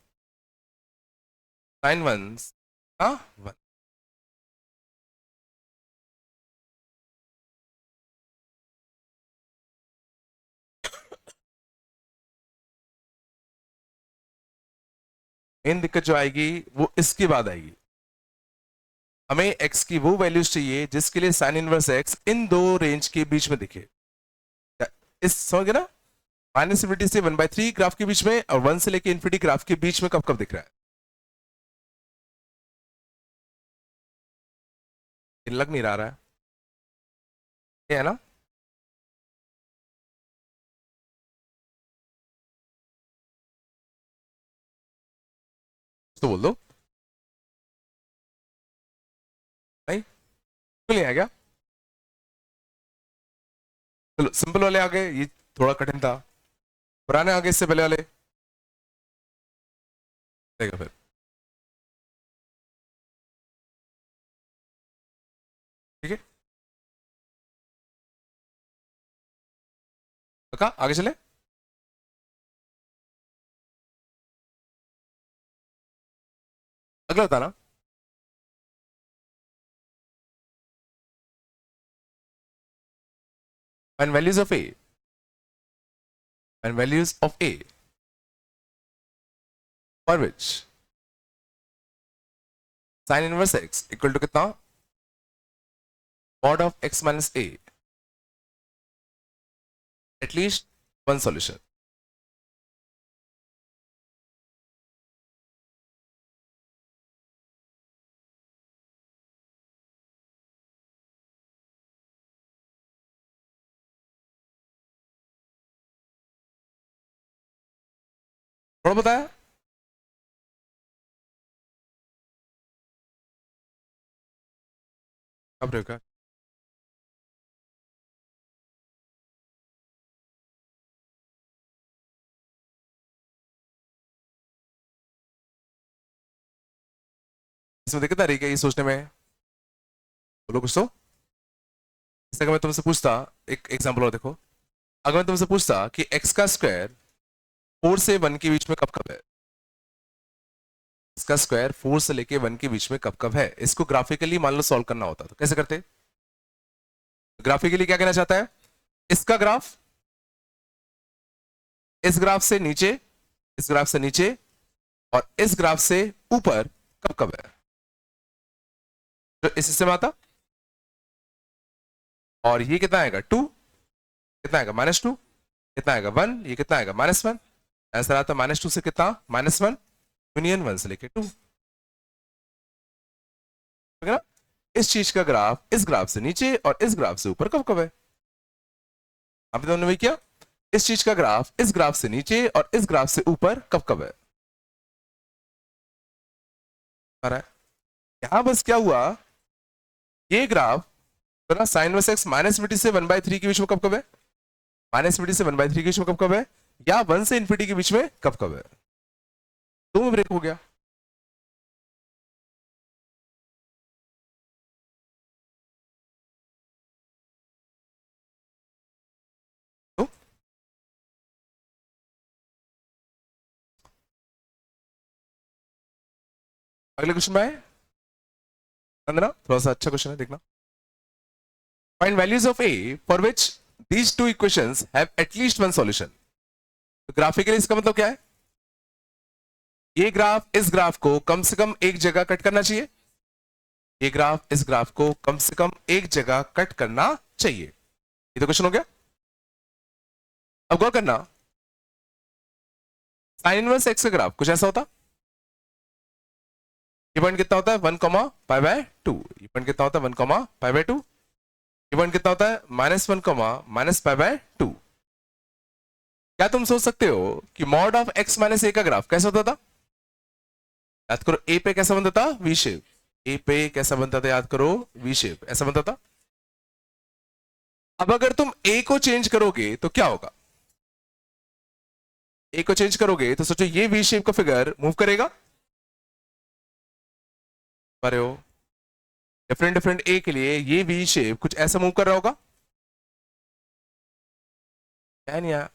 sin 1 1। मेन दिक्कत जो आएगी वो इसके बाद आएगी। हमें x की वो वैल्यूज चाहिए जिसके लिए साइन इनवर्स x इन दो रेंज के बीच में दिखे। इस समझ गए ना, -∞ से 1/3 ग्राफ के बीच में और 1 से लेके इन्फिनिटी ग्राफ के बीच में कब कब दिख रहा है। लग नहीं रहा है, ये है ना। तो बोल दो नहीं, बिल्कुल नहीं आ गया। चलो सिंपल वाले आ गए, ये थोड़ा कठिन था। पुराने आगे इससे पहले वाले देखो फिर। ठीक है, पक्का आगे चले। अगला बताना। when values of a when values of a for which sin inverse x equal to कितना mod of x minus a, at least one solution। थोड़ा बताया। अब देखा इसमें दिक्कत आ रही है क्या ये सोचने में, बोलो कुछ तो। जैसे अगर मैं तुमसे पूछता, एक एग्जांपल और देखो, अगर मैं तुमसे पूछता कि x का स्क्वायर 4 से 1 के बीच में कब कब है, इसका स्क्वायर 4 से लेके 1 के बीच में कब कब है, इसको ग्राफिकली मान लो सॉल्व करना होता तो कैसे करते। ग्राफिकली क्या कहना चाहता है, इसका ग्राफ इस ग्राफ से नीचे, इस ग्राफ से नीचे और इस ग्राफ से ऊपर कब कब है, तो इस हिस्से में आता। और ये कितना आएगा 2, कितना आएगा -2, कितना आएगा 1, ये कितना आएगा -1। आंसर आता -2 से कितना -1 यूनियन 1 से लेके 2। इस चीज का ग्राफ इस ग्राफ से नीचे और इस ग्राफ से ऊपर कब कब है। अभी तो हमने वही किया, इस चीज का ग्राफ इस ग्राफ से नीचे और इस ग्राफ से ऊपर कब कब है। यहां बस क्या हुआ, ये ग्राफ तो ना साइन वर्स एक्स -∞ से 1/3 के बीच में कब कब है, -∞ से 1/3 के बीच में कब कब है, या 1 से इन्फिनिटी के बीच में कब कब है। दो में ब्रेक हो गया। तो अगले क्वेश्चन में आए, अंदना थोड़ा सा अच्छा क्वेश्चन है देखना। Find values of A for which these two equations have at least one solution. तो ग्राफिकली इसका मतलब क्या है, ये ग्राफ इस ग्राफ को कम से कम एक जगह कट करना चाहिए, ये ग्राफ इस ग्राफ को कम से कम एक जगह कट करना चाहिए। ये तो क्वेश्चन हो गया। अब गौर करना, साइन इनवर्स एक्स का ग्राफ कुछ ऐसा होता, ये पॉइंट कितना होता है 1,π/2, ये पॉइंट कितना होता है 1,π/2, ये पॉइंट कितना होता है -1,-π/2। क्या तुम सोच सकते हो कि मॉड ऑफ x माइनस ए का ग्राफ कैसा होता था। याद करो ए पे कैसा बनता था, वी शेप। ए पे कैसा बनता था, याद करो वी शेप ऐसा बनता था। अब अगर तुम ए को चेंज करोगे तो क्या होगा, ए को चेंज करोगे तो सोचो ये वी शेप का फिगर मूव करेगा, रहे हो डिफरेंट डिफरेंट ए के लिए ये वी शेप कुछ ऐसा मूव कर रहा होगा। क्या नहीं आया?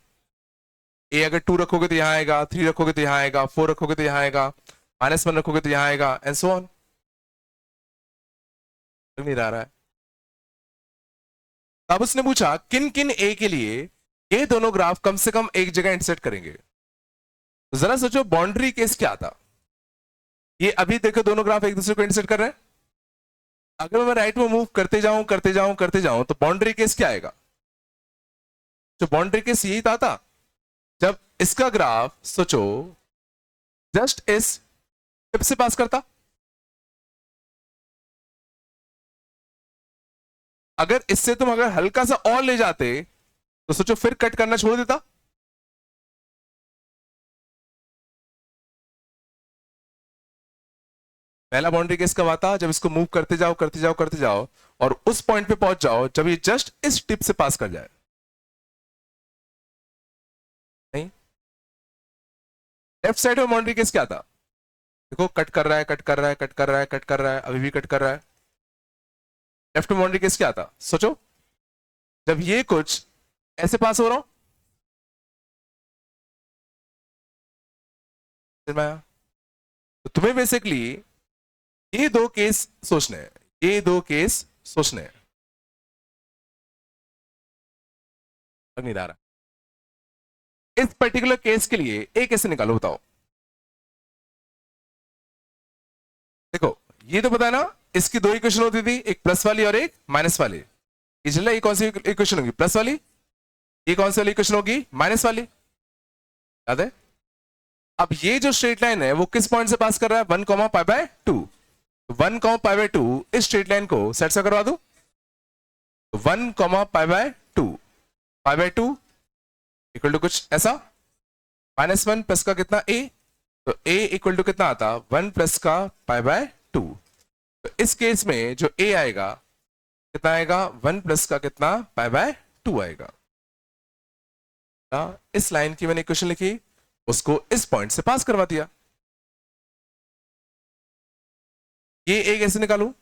ए अगर 2 रखोगे तो यहाँ आएगा, 3 रखोगे तो यहाँ आएगा, 4 रखोगे तो यहाँ आएगा, -1 रखोगे तो यहाँ आएगा, एंड सो ऑन। नहीं रहा है। अब उसने पूछा किन किन ए के लिए ये दोनों ग्राफ कम से कम एक जगह इंटरसेक्ट करेंगे। तो जरा सोचो बाउंड्री केस क्या था। ये अभी देखो दोनों ग्राफ एक दूसरे को इंटरसेक्ट कर रहे हैं। अगर मैं राइट में मूव करते जाऊं करते जाऊं करते जाऊं तो बाउंड्री केस क्या आएगा? जो बाउंड्री केस यही था जब इसका ग्राफ सोचो जस्ट इस टिप से पास करता। अगर इससे तुम अगर हल्का सा और ले जाते तो सोचो फिर कट करना छोड़ देता। पहला बाउंड्री केस कब आता? जब इसको मूव करते जाओ करते जाओ करते जाओ और उस पॉइंट पे पहुंच जाओ जब ये जस्ट इस टिप से पास कर जाए। नहीं, लेफ्ट साइड में बाउंड्री केस क्या था? देखो कट कर रहा है, कट कर रहा है, कट कर रहा है, कट कर रहा है, अभी भी कट कर रहा है। लेफ्ट में बाउंड्री केस क्या था? सोचो जब ये कुछ ऐसे पास हो रहा हूं तो तुम्हें बेसिकली ये दो केस सोचने हैं, ये दो केस सोचने हैं। नहीं आ रहा। इस पर्टिकुलर केस के लिए ए कैसे निकालो बताओ। देखो ये तो पता है ना, इसकी दो इक्वेशन होती थी, एक प्लस वाली और एक माइनस वाली। ये चल रहा है, ये कौन सी इक्वेशन होगी? प्लस वाली। ये कौन सी वाली इक्वेशन होगी? माइनस वाली। याद है? अब ये जो स्ट्रेट लाइन है वो किस पॉइंट से पास कर रहा है? 1,π/2। 1,π/2 इस स्ट्रेट लाइन को सेट सा करवा दो। 1,π/2 π/2 इक्वल टू कुछ ऐसा, -1 प्लस का कितना ए, तो ए इक्वल टू कितना आता? 1 प्लस का π/2। तो इस केस में जो ए आएगा कितना आएगा? 1 प्लस का कितना? π/2 आएगा। इस लाइन की मैंने इक्वेशन लिखी, उसको इस पॉइंट से पास करवा दिया। ये ए कैसे निकालू?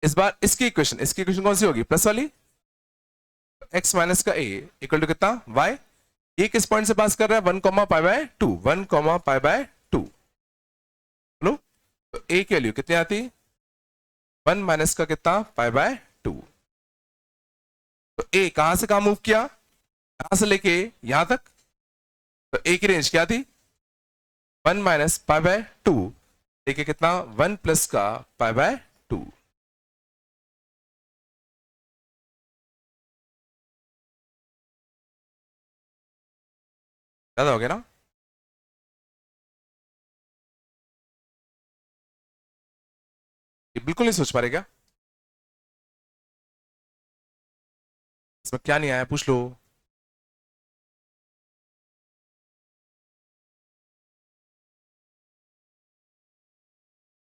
इस बार इसकी इक्वेशन कौन सी होगी? प्लस वाली। एक्स माइनस का ए इक्वल टू कितना? वाई। ये किस पॉइंट से पास कर रहा है? 1,π/2। 1,π/2। लो तो ए की वैल्यू कितनी आती? 1 माइनस का कितना? π/2। तो ए कहां से कहां मूव किया? यहां से लेके यहां तक। तो ए की रेंज क्या थी? 1 माइनस π/2 लेके कितना? 1 प्लस का π/2। ज्यादा हो गया ना? ये बिल्कुल नहीं सोच पा रहे क्या? इसमें क्या नहीं आया पूछ लो।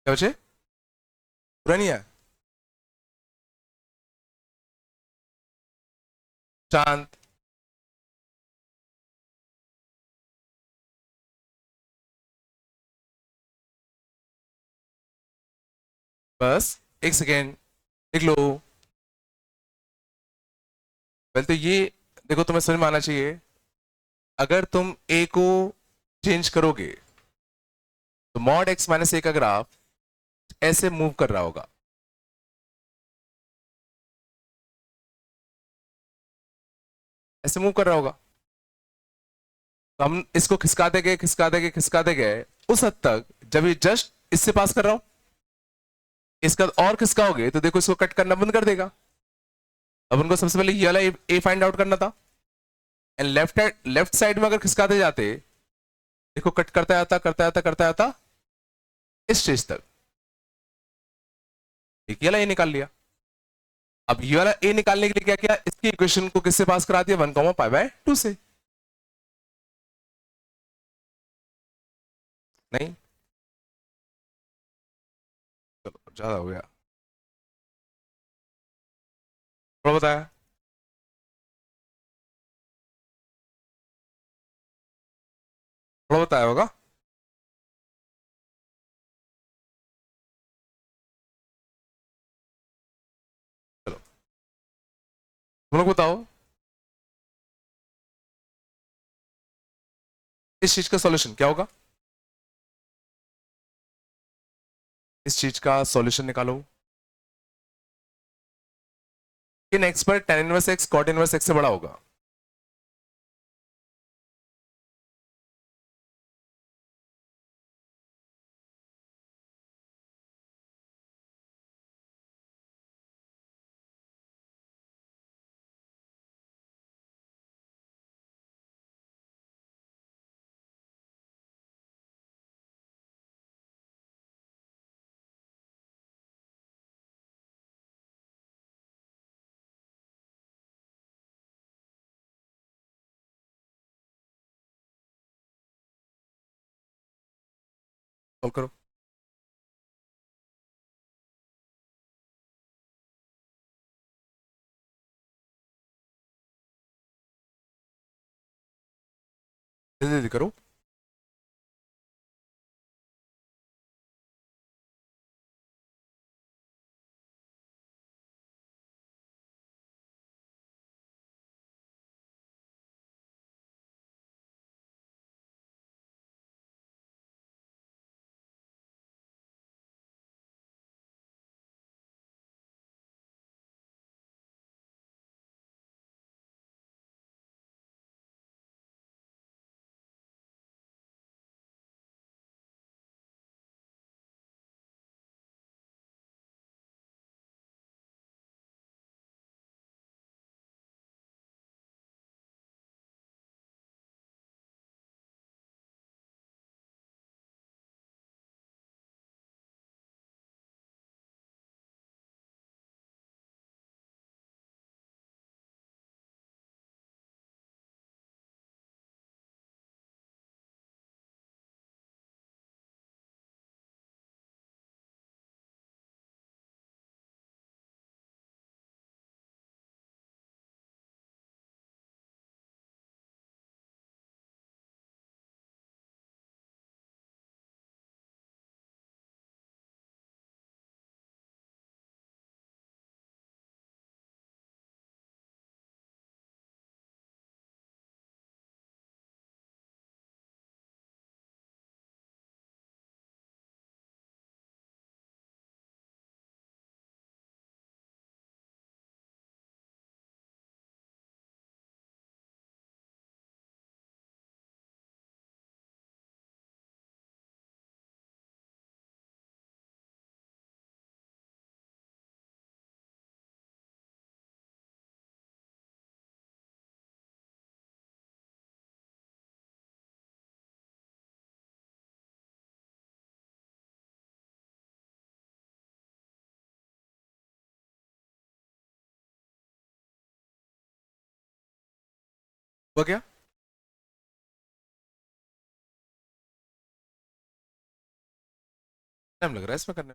क्या बचे? पूरा नहीं आया? शांत। बस एक सेकेंड लिख लो। पहले तो ये देखो, तुम्हें समझ में आना चाहिए अगर तुम ए को चेंज करोगे तो मॉड एक्स माइनस ए का ग्राफ ऐसे मूव कर रहा होगा। ऐसे मूव कर रहा होगा। तो हम इसको खिसकाते गए खिसकाते गए खिसकाते गए उस हद तक जब ये जस्ट इससे पास कर रहा हूं, इसका और खिसकाओगे तो देखो इसको कट करना बंद कर देगा। अब उनको सबसे पहले ये वाला ए फाइंड आउट करना था। एंड लेफ्ट साइड में अगर खिसकाते जाते देखो कट करता जाता करता जाता करता जाता इस स्टेज तक। एक ये वाला ए निकाल लिया। अब ये वाला ए निकालने के लिए क्या किया? इसकी इक्वेशन को किससे पास करा दिया? 1,π/2 से। नहीं, चलो ज्यादा हो गया। थोड़ा बताया। थोड़ा बताया होगा। चलो तुम लोग बताओ। इस चीज का सॉल्यूशन क्या होगा? इस चीज का सॉल्यूशन निकालो। किन एक्स पर tan inverse x cot inverse x से बड़ा होगा? सॉल्व करो। जल्दी जल्दी करो। हो गया? टाइम लग रहा है इसमें करने में।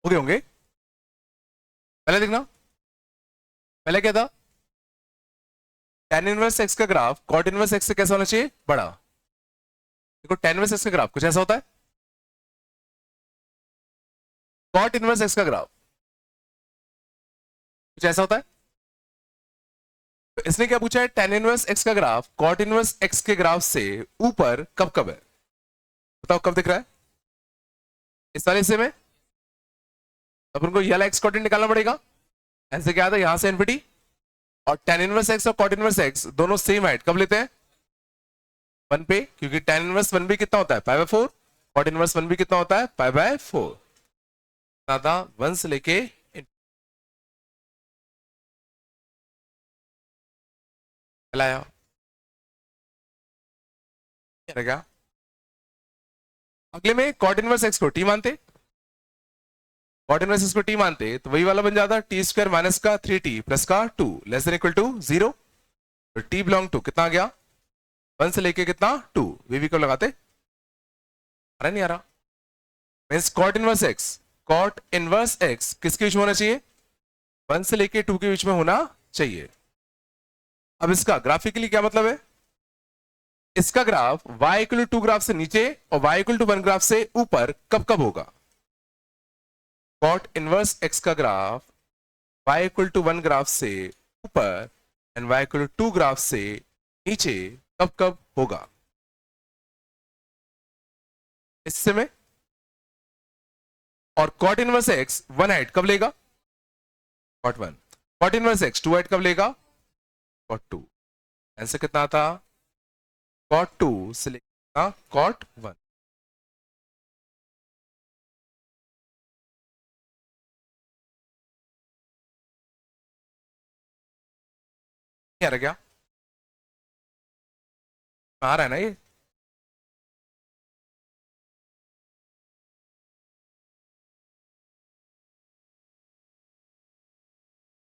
हो गए होंगे। पहले देखना, पहले क्या था? tan इनवर्स एक्स का ग्राफ cot इनवर्स एक्स से कैसा होना चाहिए? बड़ा। देखो tan इनवर्स एक्स का ग्राफ कुछ ऐसा होता है, cot इनवर्स एक्स का ग्राफ कुछ ऐसा होता है। तो इसने क्या पूछा है? tan इनवर्स एक्स का ग्राफ cot इनवर्स एक्स के ग्राफ से ऊपर कब कब है? बताओ कब दिख रहा है? इस वाले हिस्से में अपन को ये वाला एक्स कोऑर्डिनेट निकालना पड़ेगा। ऐसे क्या था, यहां से इन्फिनिटी, और tan इनवर्स एक्स और cot इनवर्स एक्स दोनों सेम हाइट कब लेते हैं? 1 पे, क्योंकि tan इनवर्स 1 भी कितना होता है? Pi by 4। cot इनवर्स 1 भी कितना होता है? Pi by 4। ज्यादा 1 से लेके लाया क्या? अगले में cot इनवर्स एक्स को t मानते, कॉट इनवर्स इसको टी मानते तो वही वाला बन जाता टी स्क्वायर माइनस का 3t प्लस का 2 लेस देन इक्वल टू 0। तो टी बिलोंग टू कितना आ गया 1 से लेके कितना 2 वीवी को लगाते आ रहा नहीं आ रहा मीन्स कॉट इनवर्स एक्स किसके बीच में होना चाहिए 1 से लेके 2 के बीच में होना चाहिए। अब इसका ग्राफिकली क्या मतलब है इसका graph y equal to 2 graph से नीचे और y इक्वल टू 1 ग्राफ से ऊपर कब कब होगा कॉट इनवर्स x का graph y equal to 1 graph से ऊपर and y equal to 2 graph से नीचे कब कब होगा इससे में और कॉट इनवर्स x 1 हाइट कब लेगा cot 1 cot inverse x 2 height कब लेगा कॉट 2 आंसर कितना आता कॉट 2 से लेकर कॉट 1 आ रहा क्या आ रहा है ना ये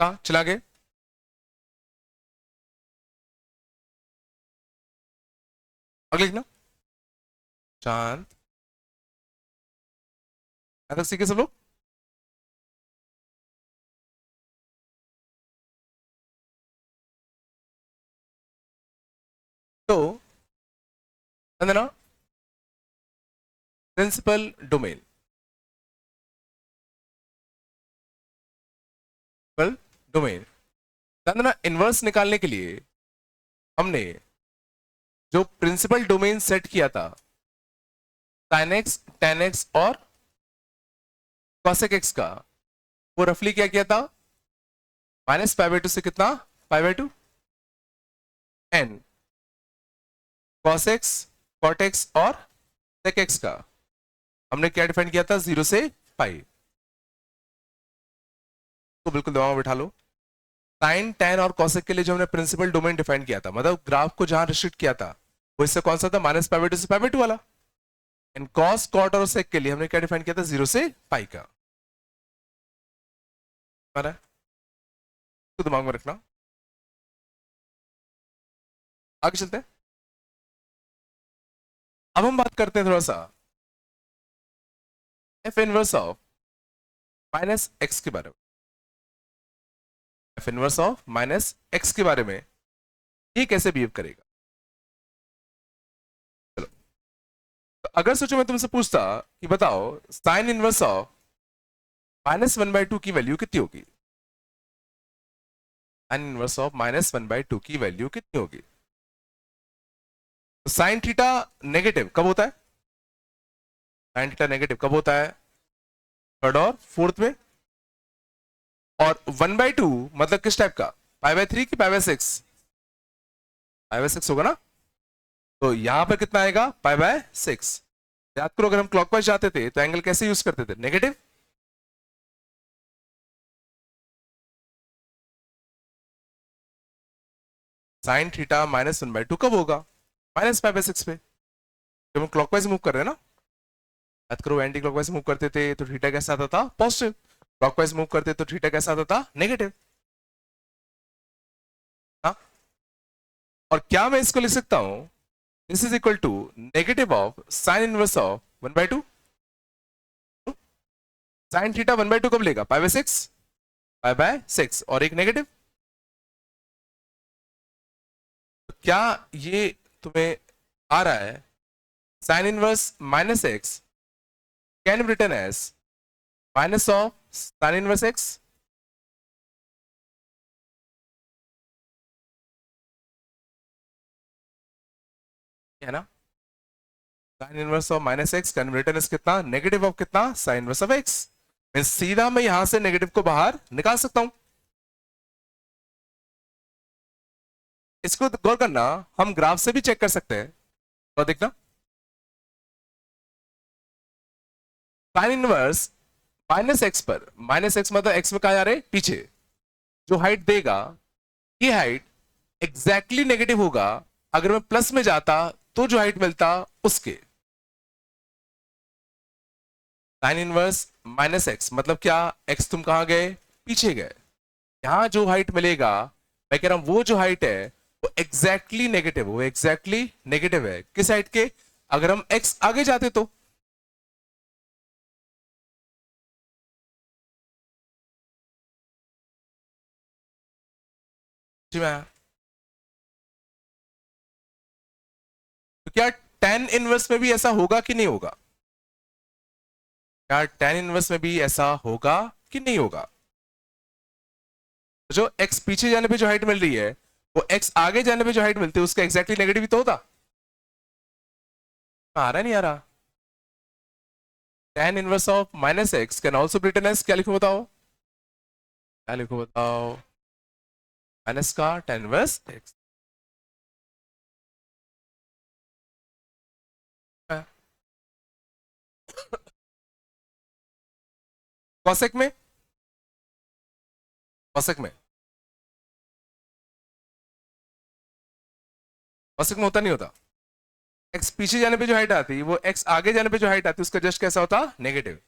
कहा चला गए अगले लिखना शांत तक सीखे सब लोग तो ना प्रिंसिपल डोमेन डोमेन ना इनवर्स निकालने के लिए हमने जो प्रिंसिपल डोमेन सेट किया था sin x tan x और cosec x का वो रफली क्या किया था माइनस पाई बाई 2 से कितना pi by 2 n cos x cot x और sec x का हमने क्या डिफाइन किया था 0 से पाई तो बिल्कुल दिमाग में बिठा लो साइन tan और cosec के लिए जो हमने प्रिंसिपल डोमेन डिफाइन किया था मतलब ग्राफ को जहां रिस्ट्रिक्ट किया था वो इससे कौन सा था माइनस पाई बाई 2 से पाई बाई 2 वाला एंड cos cot और sec के लिए हमने क्या डिफाइन किया था 0 से पाई का तो दिमाग में रखना आगे चलते हैं अब हम बात करते हैं थोड़ा सा F inverse of minus x के बारे में F inverse of minus x के बारे में ये कैसे बिहेव करेगा चलो तो अगर सोचो मैं तुमसे पूछता कि बताओ साइन इनवर्स ऑफ माइनस 1/2 की वैल्यू कितनी होगी साइन इनवर्स ऑफ माइनस 1/2 की वैल्यू कितनी होगी तो साइन थीटा नेगेटिव कब होता है साइन थीटा नेगेटिव कब होता है थर्ड और फोर्थ में और 1/2 मतलब किस टाइप का पाई बाई 3 की पाई बाई 6 पाई बाई 6 होगा ना तो यहां पर कितना आएगा पाई बाई 6 याद करो अगर हम क्लॉकवाइज जाते थे तो एंगल कैसे यूज करते थे नेगेटिव साइन थीटा माइनस 1/2 कब होगा माइनस पाई बाई 6 पे जब हम क्लॉकवाइज मूव कर रहे हैं ना याद करो एंटी क्लॉकवाइज मूव करते थे तो थीटा कैसा आता था पॉजिटिव क्लॉकवाइज मूव करते तो थीटा कैसा आता था नेगेटिव हाँ और क्या मैं इसको लिख सकता हूं this is equal to negative of sine inverse of 1/2 sine theta 1/2 कब लेगा पाई बाई 6 पाई बाई 6 और एक नेगेटिव तो क्या ये तुम्हें आ रहा है sine inverse minus x can be written as minus of sine inverse x है ना sine inverse of minus x can be written as कितना नेगेटिव ऑफ कितना साइन इनवर्स ऑफ एक्स मैं सीधा मैं यहां से नेगेटिव को बाहर निकाल सकता हूं इसको गौर करना हम ग्राफ से भी चेक कर सकते हैं तो देखना साइन इनवर्स माइनस एक्स पर माइनस एक्स मतलब एक्स में कहा जा रहे पीछे जो हाइट देगा ये हाइट एग्जैक्टली नेगेटिव होगा अगर मैं प्लस में जाता तो जो हाइट मिलता उसके साइन इनवर्स माइनस एक्स मतलब क्या, एक्स तुम कहां गए, पीछे गए। यहां जो हाइट मिलेगा, मैं कह रहा हूं वो जो हाइट है वो एग्जैक्टली नेगेटिव, वो एग्जैक्टली नेगेटिव है किस हाइट के, अगर हम एक्स आगे जाते तो। जी मैं, तो क्या टेन इनवर्स में भी ऐसा होगा कि नहीं होगा, क्या टेन इनवर्स में भी ऐसा होगा कि नहीं होगा। जो एक्स पीछे जाने पे जो हाइट मिल रही है, वो एक्स आगे जाने पे जो हाइट मिलती है उसका एग्जैक्टली नेगेटिव ही तो होता। आ रहा नहीं आ रहा। tan inverse of minus x can also be written as, क्या लिखो बताओ, क्या लिखो बताओ, माइनस का tan इनवर्स एक्स। कॉसेक में, कॉसेक में, कॉसेक में होता नहीं होता। एक्स पीछे जाने पे जो हाइट आती है वो एक्स आगे जाने पे जो हाइट आती है उसका जस्ट कैसा होता, नेगेटिव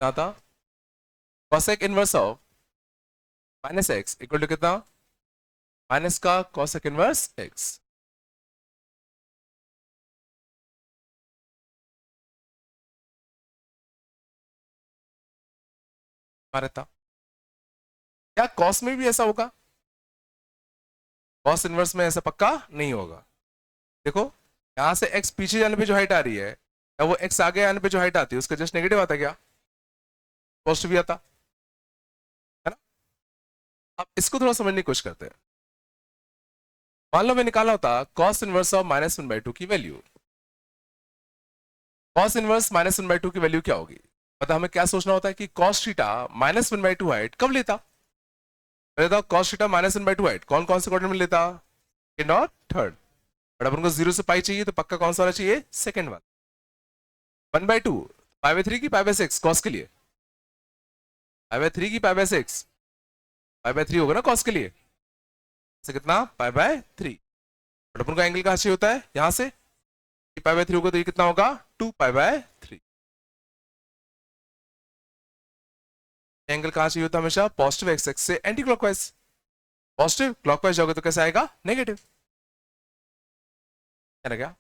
आता। Cosec inverse of minus x equal to कितना, माइनस का कॉसेक इनवर्स एक्स। रहता, क्या कॉस में भी ऐसा होगा, कॉस इनवर्स में ऐसा पक्का नहीं होगा। देखो यहां से एक्स पीछे जाने पे जो हाइट आ रही है, या वो एक्स आगे आने पे जो हाइट आती है उसका जस्ट नेगेटिव आता, क्या पॉजिटिव भी आता है ना। अब इसको थोड़ा समझने की कोशिश करते हैं। मान लो मैं निकाला होता cos inverse of minus one by two की value, cos inverse minus one by two की वैल्यू क्या होगी। मतलब हमें क्या सोचना होता है कि cos theta minus one by two height कब लेता, लेता cos theta minus one by two height कौन कौन से क्वाड्रेंट में लेता, सेकंड और थर्ड। बट अपन को जीरो से पाई चाहिए तो पक्का कौन सा वाला चाहिए, सेकंड वाला। One by to pi by three की पाई बाई सिक्स कॉस के लिए, पाई बाई थ्री की pi by six, pi by three होगा ना कॉस के लिए, से कितना पाई बाय थ्री। बट अपन का एंगल कहां से होता है, यहां से, पाई बाय थ्री होगा तो ये कितना होगा, two pi by three. Angle कहां से होता है हमेशा, पॉजिटिव एक्स एक्स से एंटी क्लॉकवाइज, पॉजिटिव क्लॉकवाइज जाओगे तो कैसे आएगा, नेगेटिव, है ना क्या।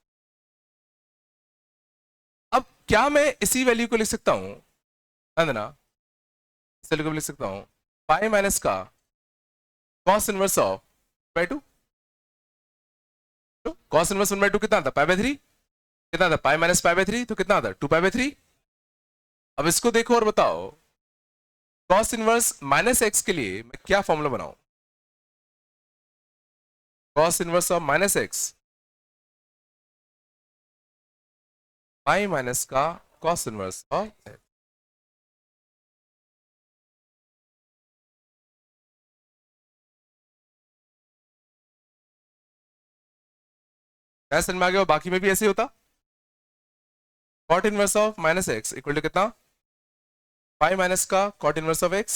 अब क्या मैं इसी वैल्यू को लिख सकता हूं, अंदना, इस वैल्यू को लिख सकता हूं पाई माइनस का cos inverse of by two. Cos inverse one by two कितना था, पाई बाय थ्री, कितना था pi minus pi by three तो कितना था, टू पाई बाय थ्री। अब इसको देखो और बताओ कॉस इनवर्स माइनस एक्स के लिए मैं क्या फॉर्मूला बनाऊं, cos inverse of minus x pi minus का कॉस इनवर्स ऑफ एक्स। समझ में आ गया, और बाकी में भी ऐसे ही होता, cot inverse of minus x equal to कितना, पाई माइनस का cot inverse of x,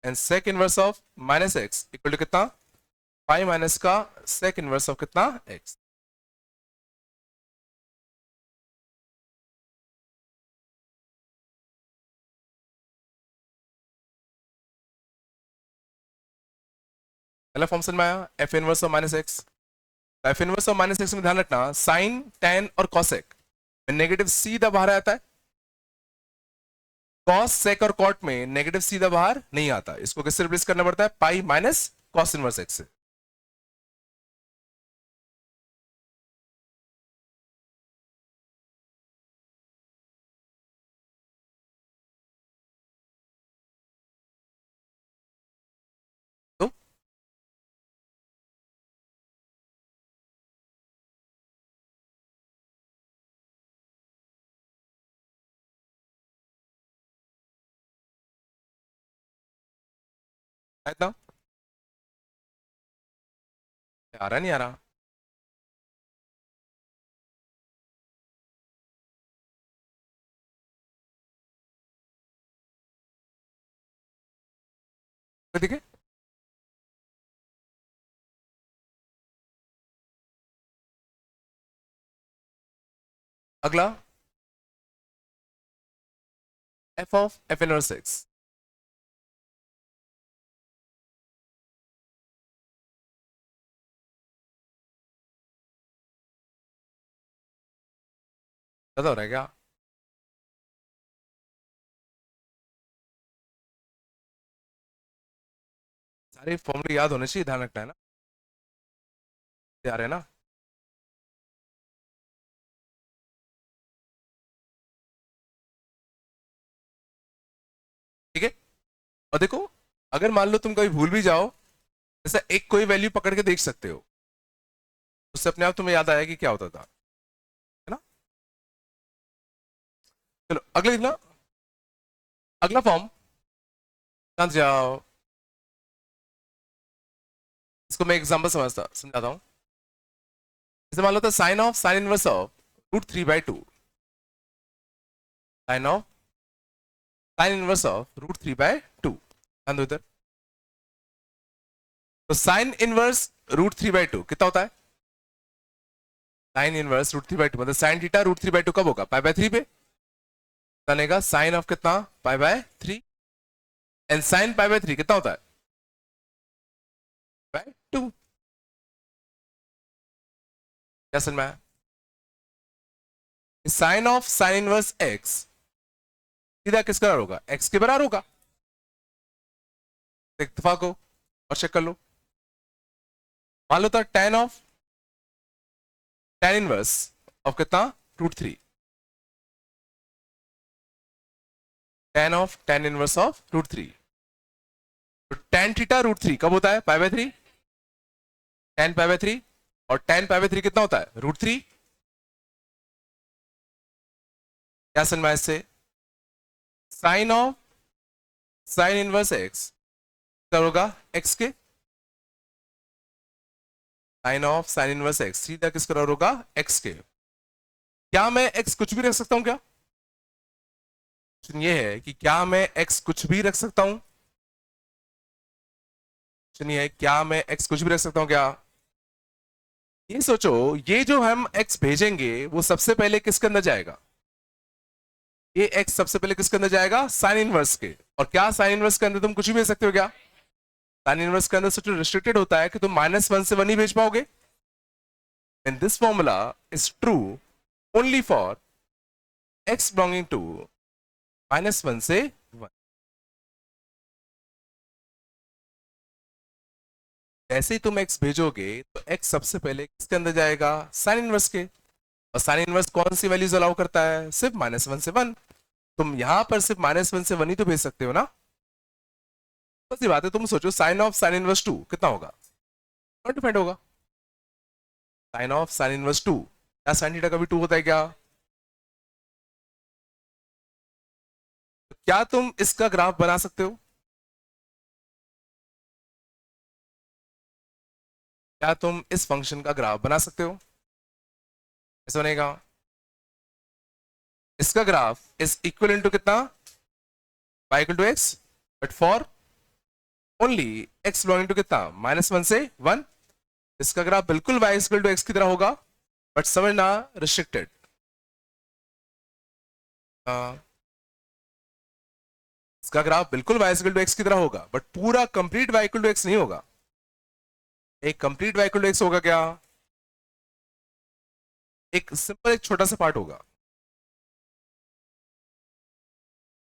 and sec inverse of minus x equal to कितना, पाई माइनस का सेक इनवर्स ऑफ कितना एक्स। पहला फॉर्म समझ में आया, f inverse of minus x. F inverse of minus x में ध्यान रखना साइन टेन और कॉसेक नेगेटिव सीधा बाहर आता है, कॉस सेक और कॉट में नेगेटिव सीधा बाहर नहीं आता, इसको किससे रिप्लेस करना पड़ता है, pi minus cos inverse x से। तो इतना आ रहा नहीं आ रहा, ठीक है। अगला f of f inverse x. पता हो रहा है क्या? सारे फॉर्मूले याद होने चाहिए, ध्यान रखना है ना, यार है ना। ठीक है, और देखो, अगर मान लो तुम कभी भूल भी जाओ, जैसे एक कोई वैल्यू पकड़ के देख सकते हो, उससे अपने आप तुम्हें याद आया कि क्या होता था, है ना। चलो अगले लिखना, अगला फॉर्म, कहां जाओ, इसको मैं एग्जांपल समझाता हूं। जैसे मान लो था sine of sine inverse of √3/2, sine of sine inverse of √3/2, ध्यान दो इधर। तो साइन इनवर्स √3/2 कितना होता है? साइन इनवर्स √3/2 मतलब साइन थीटा √3/2 कब होगा? π/3 पे बनेगा साइन ऑफ कितना? π/3। एंड साइन π/3 कितना होता है? π/2। क्या समझ में आया? Sine of sine inverse x सीधा किसके बराबर होगा? एक्स के बराबर होगा। इत्तेफाक हो और चेक कर लो। मान लो था ten of tan inverse of कितना? √3। Ten of tan inverse of √3, तो टेन थीटा √3 कब होता है? π/3, टेन π/3, और टेन π/3 कितना होता है? √3। क्या समझ में आया इससे? Sine of sine inverse x क्या होगा? एक्स के, sine of sine inverse x सीधा किसका बराबर होगा? एक्स के। क्या मैं एक्स कुछ भी रख सकता हूं क्या? ये है कि क्या मैं एक्स कुछ भी रख सकता हूं? सुनिए, क्या मैं एक्स कुछ भी रख सकता हूं क्या? ये सोचो, ये जो हम एक्स भेजेंगे वो सबसे पहले किसके अंदर जाएगा? ये एक्स सबसे पहले किसके अंदर जाएगा? साइन इनवर्स के। और क्या साइन इनवर्स के अंदर तुम कुछ भी भेज सकते हो क्या? साइन इनवर्स के अंदर सोचो रिस्ट्रिक्टेड होता है कि तुम -1 से 1 ही भेज पाओगे। And this formula is true only for x belonging to -1 से 1। जैसे ही तुम एक्स भेजोगे तो एक्स सबसे पहले किसके अंदर जाएगा? साइन इनवर्स के। और साइन इनवर्स कौन सी वैल्यूज अलाउ करता है? सिर्फ -1 से 1। तुम यहां पर सिर्फ -1 से 1 ही तो भेज सकते हो ना। बस ये बात है, तुम सोचो साइन ऑफ साइन इनवर्स 2 कितना होगा? नॉट डिफाइंड होगा। साइन ऑफ साइन इनवर्स 2, क्या साइन थीटा का भी 2 होता है क्या? क्या तुम इसका ग्राफ बना सकते हो? क्या तुम इस फंक्शन का ग्राफ बना सकते हो? ऐसा बनेगा, इसका ग्राफ इज इक्वल टू कितना? y = x, but for only x belonging to कितना? -1 से 1। इसका ग्राफ बिल्कुल y = x की तरह होगा, बट समझना रिस्ट्रिक्टेड। इसका ग्राफ बिल्कुल y = x की तरह होगा, बट पूरा कंप्लीट y = x नहीं होगा। एक कंप्लीट y = x होगा क्या? एक सिंपल एक छोटा सा पार्ट होगा,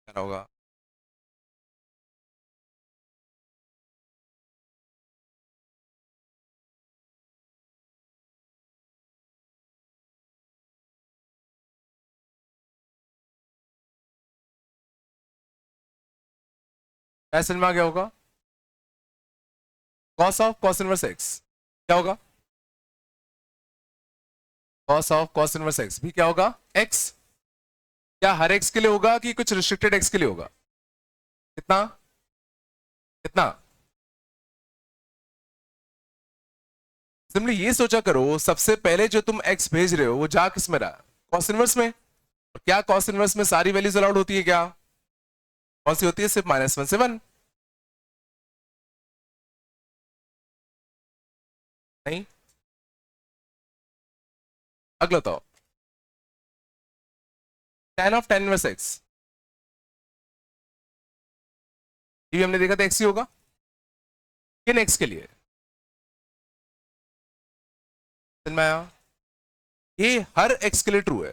क्या होगा? ऐसे में क्या होगा? cos of cos inverse x क्या होगा? cos of cos inverse x भी क्या होगा? x। क्या हर x के लिए होगा कि कुछ रिस्ट्रिक्टेड x के लिए होगा? कितना कितना? सिंपली ये सोचा करो, सबसे पहले जो तुम x भेज रहे हो वो जा किस में रहा? cos इनवर्स में। और क्या cos इनवर्स में सारी वैल्यूज अलाउड होती है क्या? कौन सी होती है? सिर्फ -1 से 1। नहीं। अगला तो tan of tan inverse x ये भी हमने देखा था एक्स ही होगा, किन एक्स के लिए, समझ में आया? ये हर एक्स के लिए ट्रू है,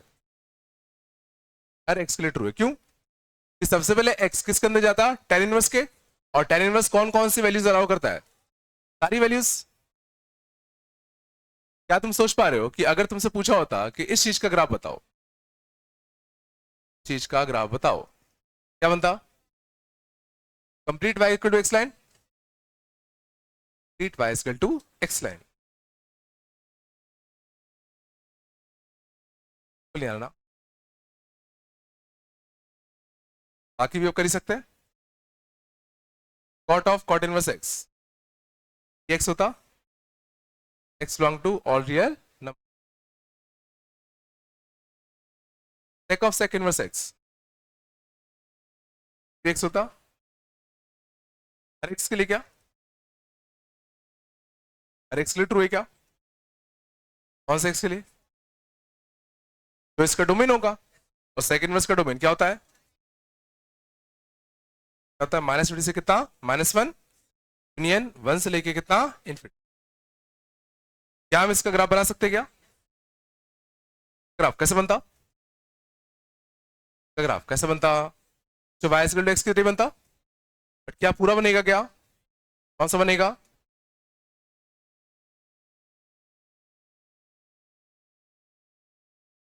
हर एक्स के लिए ट्रू है। क्यों? कि सबसे पहले एक्स किसके अंदर जाता है, tan इनवर्स के, और tan इनवर्स कौन कौन सी वैल्यूज अलाउ करता है, सारी वैल्यूज। क्या तुम सोच पा रहे हो कि अगर तुमसे पूछा होता कि इस चीज का ग्राफ बताओ, चीज का ग्राफ बताओ, क्या बनता? Complete y equal to x line, complete y equal to x line, बोलिए ना। बाकी भी आप कर ही सकते हैं। Cot of cot inverse x, x होता x belong to all real number, sec of sec inverse x, x होता हर एक्स के लिए, क्या हर एक्स के लिए ट्रू है क्या, कौन से एक्स के लिए, तो इसका डोमेन होगा, और सेक इनवर्स का डोमेन क्या होता है, क्या होता है, माइनस से कितना, -1 यूनियन 1 से लेके कितना, इनफिनिटी। क्या हम इसका ग्राफ बना सकते हैं क्या, ग्राफ कैसे बनता, ग्राफ कैसे बनता, जो वाई इक्वल टू एक्स के लिए बनता, बट क्या पूरा बनेगा क्या, कौन सा बनेगा,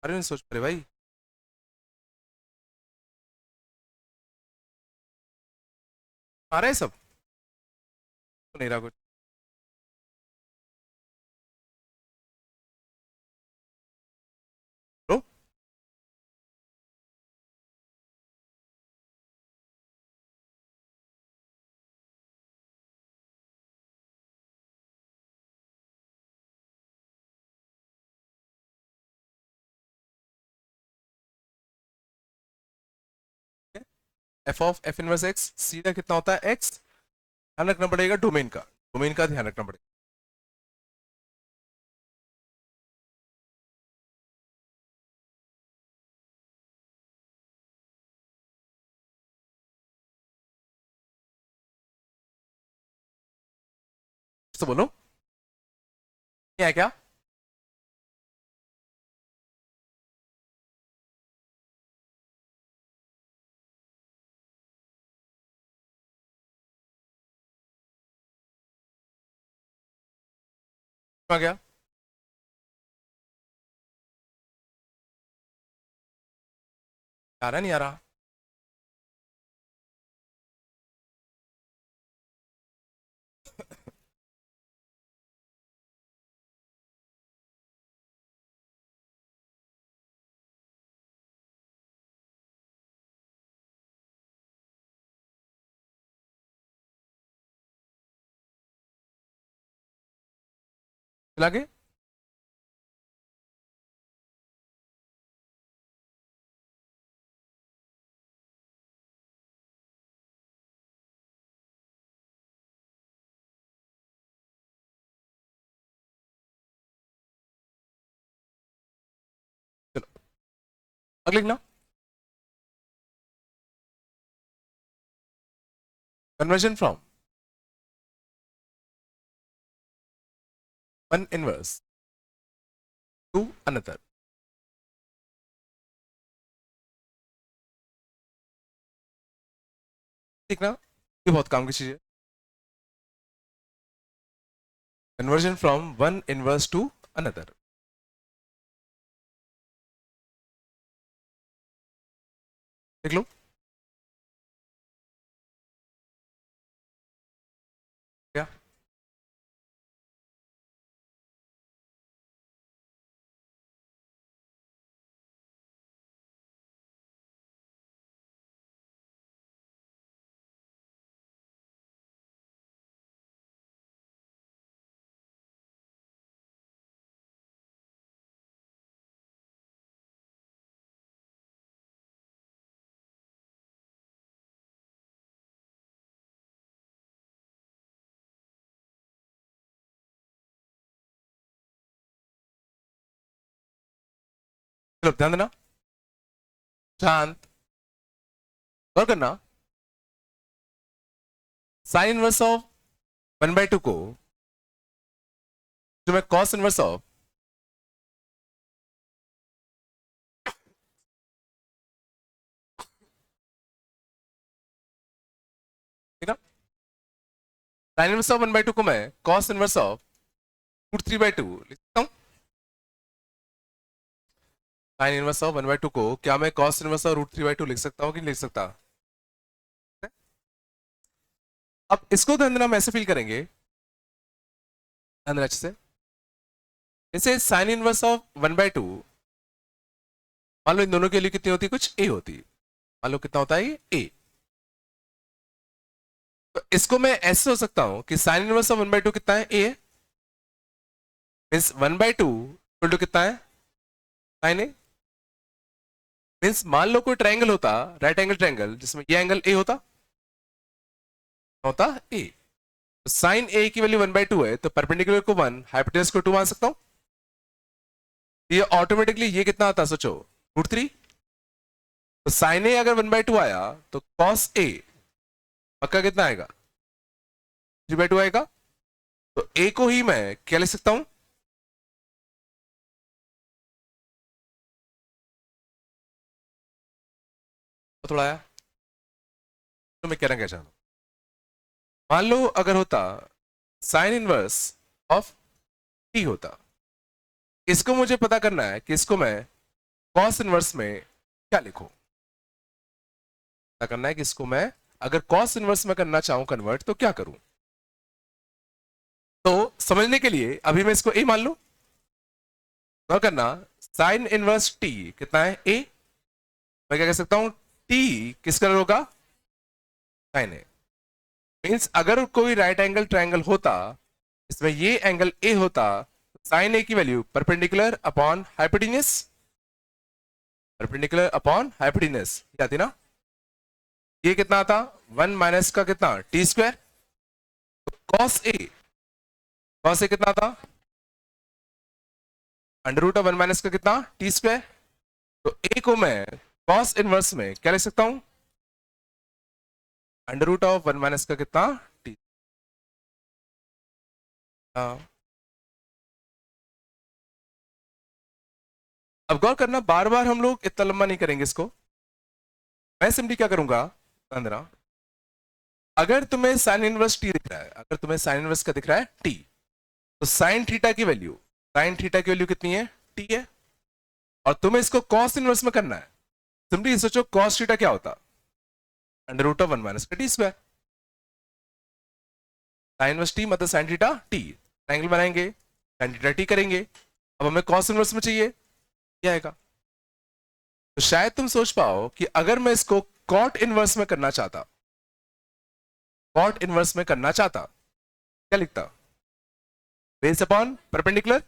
अरे नहीं सोच पा रहे भाई, आ रहा है सब, तो नहीं रहा कुछ, तो F of F inverse x सीधा कितना होता है एक्स, ध्यान रखना पड़ेगा डोमेन का, डोमेन का ध्यान रखना पड़ेगा। तो बोलो क्या है, क्या आ गया, आ रहा नहीं आ रहा, चला के, चलो अगले लिखना, conversion from one inverse two another, देखना ये बहुत काम की चीज है, conversion from one inverse two another, देख लो क्या, चलो ध्यान देना, शांत, गौर करना, साइन इनवर्स ऑफ 1/2 को जो मैं कॉस इनवर्स ऑफ ठीक है, साइन इनवर्स ऑफ 1/2 को मैं कॉस इनवर्स ऑफ √3/2 लिख सकता हूं। साइन इनवर्स ऑफ 1/2 को क्या मैं कॉस इनवर्स ऑफ √3/2 लिख सकता हूं कि नहीं लिख सकता? अब इसको ध्यान देना, हम ऐसे फील करेंगे, ध्यान देना अच्छे से। जैसे साइन इनवर्स ऑफ 1/2, मान लो इन दोनों के लिए कितनी होती है, कुछ ए होती है, मान लो कितना होता है ए। तो इसको मैं ऐसे हो सकता हूं कि साइन इनवर्स ऑफ 1/2 कितना है, ए, मीन्स 1/2 इक्वल टू कितना है, साइन ए। मीन्स मान लो कोई ट्रायंगल होता, राइट एंगल ट्रायंगल, जिसमें ये एंगल ए होता ए, तो साइन ए की वैल्यू 1/2 है, तो परपेंडिकुलर को 1, हाइपोटेनस को 2 मान सकता हूं। ये ऑटोमेटिकली ये कितना आता है, सोचो, √3। तो साइन ए अगर 1/2 आया तो कॉस ए पक्का कितना आएगा, 3/2 आएगा। तो ए को ही मैं क्या लिख सकता हूं, तो थोड़ा आया, तो मैं कहना क्या चाहता हूं, मान लो अगर होता साइन इनवर्स ऑफ टी होता, इसको मुझे पता करना है कि इसको मैं कॉस इनवर्स में क्या लिखूं। पता करना है कि इसको मैं अगर कॉस इनवर्स में करना चाहूं कन्वर्ट, तो क्या करूं। तो समझने के लिए अभी मैं इसको ए मान लूं, तो करना साइन इनवर्स टी कितना है, ए। मैं क्या कह सकता हूं, टी किस कलर होगा, साइन ए। मीन्स अगर कोई राइट एंगल ट्रायंगल होता, इसमें ये एंगल ए होता, साइन ए की value perpendicular upon hypotenuse, perpendicular upon hypotenuse क्या आती ना, ये कितना आता, 1 माइनस का कितना, टी स्क्वायर। कॉस ए कितना था, √1 माइनस का कितना, टी स्क्वायर। तो ए को मैं कॉस इनवर्स में क्या लिख सकता हूं, √1 माइनस का कितना, टी। अब गौर करना, बार बार हम लोग इतना लंबा नहीं करेंगे इसको। मैं सिंपली क्या करूंगा, ध्यान देना, अगर तुम्हें साइन इनवर्स टी दिख रहा है, अगर तुम्हें साइन इनवर्स का दिख रहा है टी, तो साइन थीटा की वैल्यू कितनी है, टी है। और तुम्हें इसको कॉस इनवर्स में करना है, सिंपली सोचो कॉस थीटा क्या होता, √1 माइनस का T square. Sine inverse T मतलब साइन थीटा टी, ट्रायंगल बनाएंगे, साइन थीटा टी करेंगे। अब हमें कॉस इनवर्स में चाहिए, क्या आएगा। तो शायद तुम सोच पाओ कि अगर मैं इसको कॉट इनवर्स में करना चाहता, क्या लिखता, बेस अपॉन परपेंडिकुलर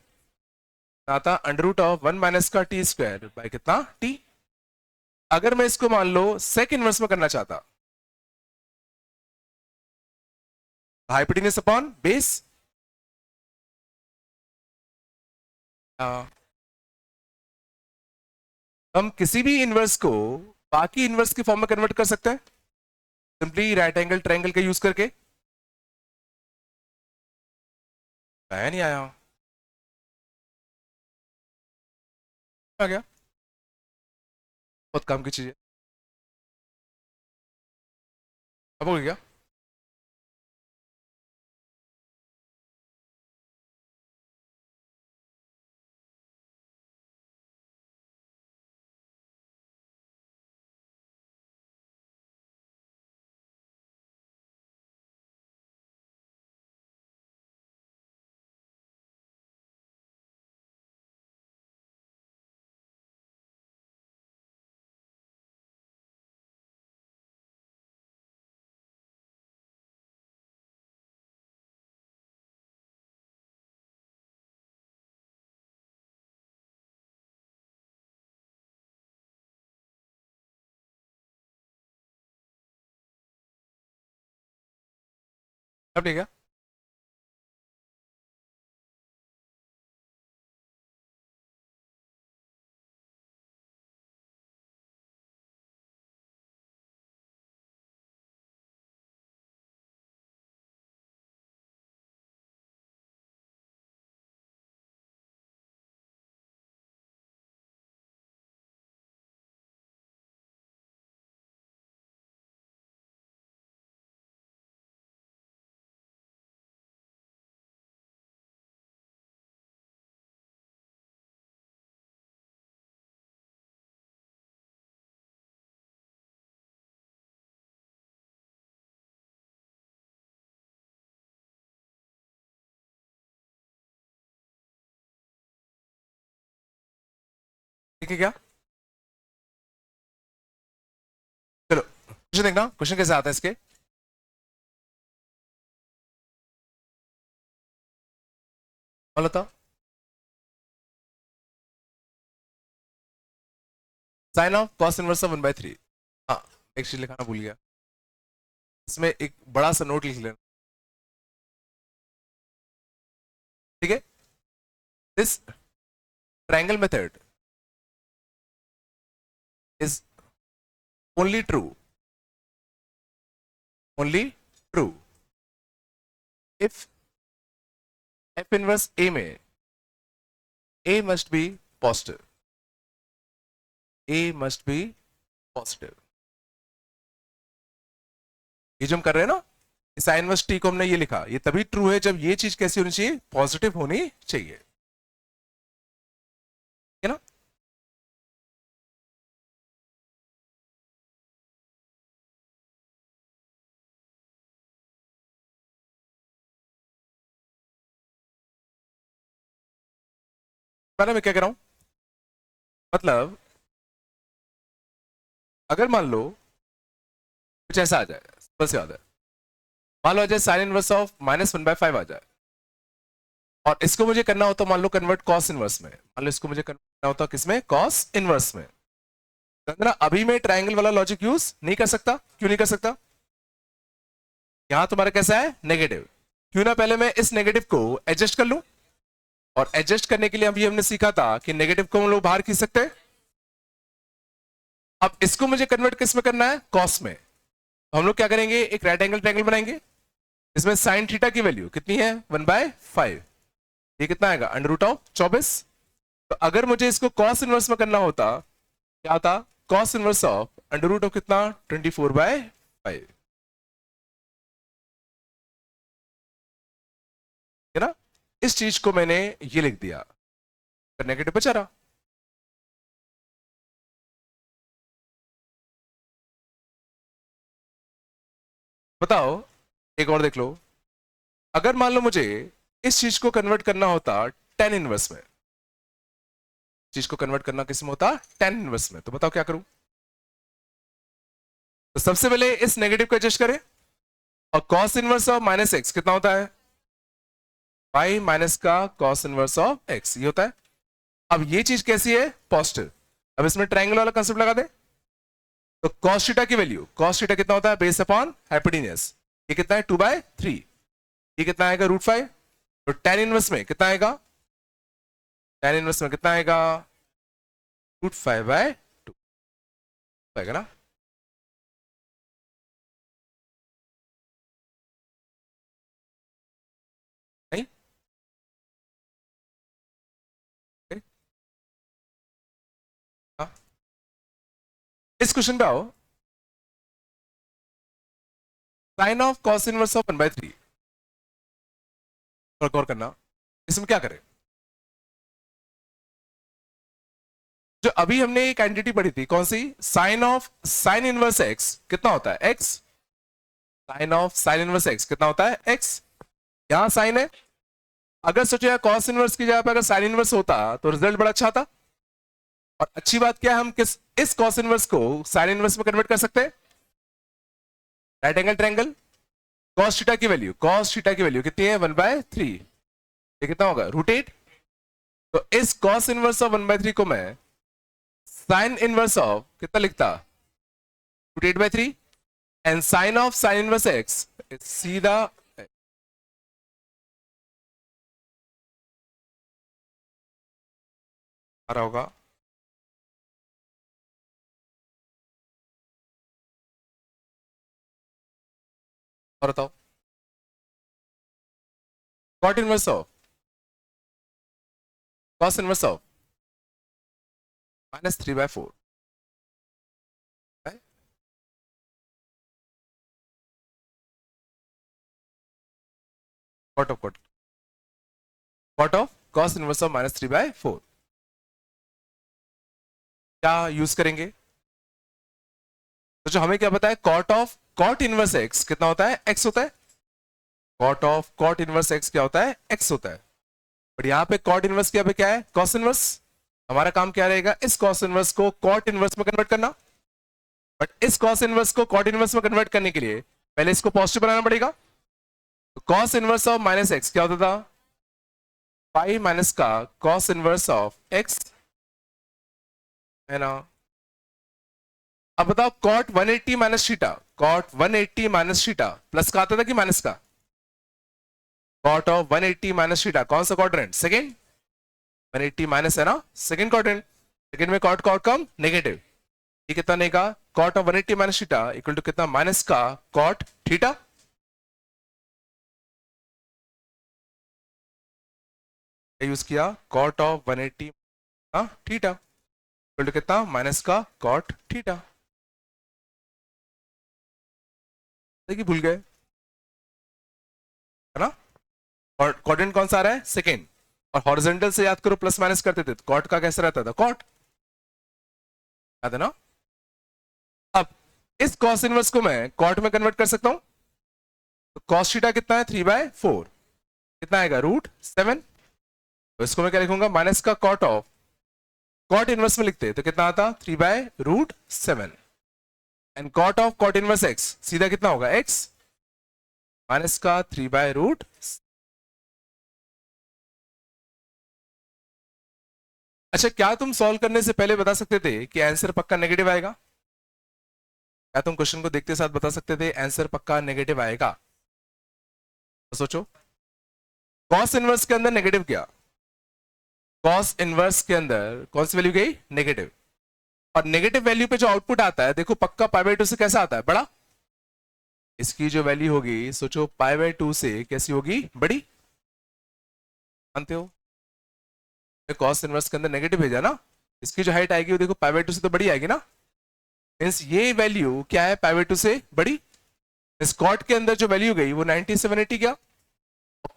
आता, √1 माइनस का टी स्क्वायर बाय कितना, टी। अगर मैं इसको मान लो सेक इनवर्स में करना चाहता, हाइपोटेन्यूस अपॉन बेस। हम किसी भी इनवर्स को बाकी इनवर्स के फॉर्म में कन्वर्ट कर सकते हैं, सिंपली राइट एंगल ट्रायंगल का यूज करके। आया नहीं आया, आ गया, बहुत काम की चीज है। अब हो गया। अब ठीक है। ठीक है क्या? चलो क्वेश्चन देखना, क्वेश्चन कैसे आता है इसके। बोलो तो, sine of cos inverse of 1/3। हाँ, एक चीज लिखाना भूल गया, इसमें एक बड़ा सा नोट लिख लेना, ठीक है। This triangle method is only true, only true if f inverse a में a must be positive, a must be positive. ये जो हम कर रहे हैं ना, साइन इनवर्स टी को हमने ये लिखा, ये तभी ट्रू है जब ये चीज कैसी होनी चाहिए, पॉजिटिव होनी चाहिए, है ना। मैं क्या कह रहा हूं, मतलब अगर मान लो कुछ ऐसा आ जाए, सिंपल सी बात है, मान लो आ जाए साइन इनवर्स ऑफ -1/5 आ जाए, और इसको मुझे करना होता, मान लो कन्वर्ट कॉस इनवर्स में, मान लो इसको मुझे करना होता किसमें, कॉस इनवर्स में। तो अभी मैं ट्रायंगल वाला लॉजिक यूज नहीं कर सकता, क्यों नहीं कर सकता, यहां तुम्हारा कैसा है, नेगेटिव, क्यों ना पहले मैं इस नेगेटिव को एडजस्ट कर लूं, और एडजस्ट करने के लिए अभी हमने सीखा था कि नेगेटिव को हम लोग बाहर खींच सकते हैं। अब इसको मुझे कन्वर्ट किस में करना है, कॉस में। तो हम लोग क्या करेंगे, एक राइट एंगल ट्रायंगल बनाएंगे, इसमें साइन थीटा की वैल्यू कितनी है, 1/5, ये कितना आएगा, √24। तो अगर मुझे इसको कॉस इनवर्स में करना होता, क्या था, कॉस इनवर्स ऑफ √, कितना, 24/5, है ना। इस चीज को मैंने ये लिख दिया, नेगेटिव बचा रहा। बताओ, एक और देख लो, अगर मान लो मुझे इस चीज को कन्वर्ट करना होता tan इनवर्स में, चीज को कन्वर्ट करना किस में होता, tan इनवर्स में, तो बताओ क्या करूं। तो सबसे पहले इस नेगेटिव को एडजस्ट करें, और कॉस इनवर्स ऑफ -x कितना होता है, पाई माइनस का कॉस इनवर्स ऑफ x, ये होता है। अब ये चीज कैसी है, पॉजिटिव। अब इसमें ट्रायंगल वाला कंसेप्ट लगा दे, तो cos थीटा की वैल्यू, cos थीटा कितना होता है, बेस अपॉन हाइपोटेन्यूज, ये कितना है, 2/3, ये कितना आएगा, √5। तो tan इनवर्स में कितना आएगा, tan इनवर्स में कितना आएगा, √5/2 आएगा ना। नहीं, हाँ। इस क्वेश्चन पे आओ, sine of cos inverse of 1/3 और करना, इसमें क्या करें, जो अभी हमने एक आइडेंटिटी पढ़ी थी, कौन सी, साइन इनवर्स x कितना होता है, x, sine of sine inverse x कितना होता है, x, यहां साइन है, अगर सोचे कॉस इनवर्स की जगह पर अगर साइन इनवर्स होता तो रिजल्ट बड़ा अच्छा था। और अच्छी बात क्या है, हम किस इस कॉस इनवर्स को साइन इनवर्स में कन्वर्ट कर सकते हैं, right angle triangle, cos theta की वैल्यू, कॉस थीटा की वैल्यू कितनी है, 1/3, ये कितना होगा, √8। तो इस कॉस इनवर्स ऑफ 1/3 को मैं साइन इनवर्स ऑफ कितना लिखता, √8/3, and sine of sine inverse x सीधा आ रहा होगा। और बताओ, cot inverse of cos inverse of -3/4, cot of cos inverse of -3/4 क्या यूज करेंगे, तो जो हमें क्या पता है, कॉट इनवर्स x कितना होता है, x होता है, कॉट इनवर्स x क्या होता है, x होता है। बट यहाँ पे कॉट इनवर्स क्या पे क्या है, कॉस इनवर्स, हमारा काम क्या रहेगा, इस कॉस इनवर्स को कॉट इनवर्स में कन्वर्ट करना। बट इस कॉस इनवर्स को कॉट इनवर्स में कन्वर्ट करने के लिए पहले इसको पॉजिटिव बनाना पड़ेगा। तो cos inverse of minus x क्या होता था, पाई माइनस का कॉस इनवर्स ऑफ एक्स, है ना। अब बताओ cot 180 minus theta, cot 180 minus theta plus का आता था कि माइनस का, कॉट ऑफ 180 माइनस थीटा कौन सा क्वाड्रेंट, सेकंड, 180 माइनस है ना सेकंड क्वाड्रेंट, सेकंड में कॉट का आउटकम नेगेटिव, ये कितना नेगा, cot of 180 minus theta equal to कितना, माइनस का कॉट थीटा। यूज किया cot of 180 theta equal to कितना, माइनस का कॉट थीटा। देखिए भूल गए, है ना। और क्वाड्रेंट कौन सा आ रहा है, सेकंड, और हॉरिजॉन्टल से याद करो प्लस माइनस करते थे, तो कॉट का कैसा रहता था, कॉट, याद है ना। अब इस कॉस इनवर्स को मैं कॉट में कन्वर्ट कर सकता हूं, तो कॉस थीटा कितना है, 3/4, कितना आएगा, √7। तो इसको मैं क्या लिखूंगा, माइनस का कॉट ऑफ, कॉट इनवर्स में लिखते तो कितना आता, 3/√7, and cot of cot inverse x सीधा कितना होगा, एक्स माइनस का 3/√। अच्छा, क्या तुम सॉल्व करने से पहले बता सकते थे कि आंसर पक्का नेगेटिव आएगा, क्या तुम क्वेश्चन को देखते साथ बता सकते थे आंसर पक्का नेगेटिव आएगा, तो सोचो। कॉस इनवर्स के अंदर नेगेटिव क्या, कॉस इनवर्स के अंदर कौन सी वैल्यू गई, नेगेटिव, और नेगेटिव वैल्यू पे जो आउटपुट आता है देखो पक्का π/2 से कैसा आता है, बड़ा, इसकी जो वैल्यू होगी सोचो π/2 से कैसी होगी, बड़ी, मानते हो, कॉस इनवर्स के अंदर नेगेटिव भेजा ना, इसकी जो हाइट आएगी वो देखो π/2 से तो बड़ी आएगी ना, मींस ये वैल्यू क्या है, π/2 से बड़ी। इस कॉट के अंदर जो वैल्यू गई वो 90/780 क्या,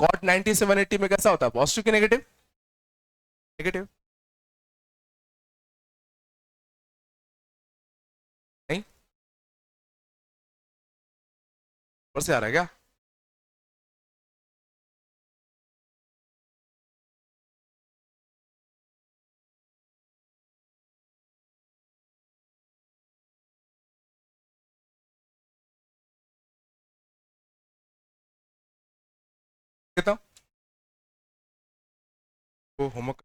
कॉट 90/780 में कैसा होता है, पॉजिटिव की नेगेटिव, नेगेटिव, नहीं, ऊपर से आ रहा है क्या, कितना वो होमवर्क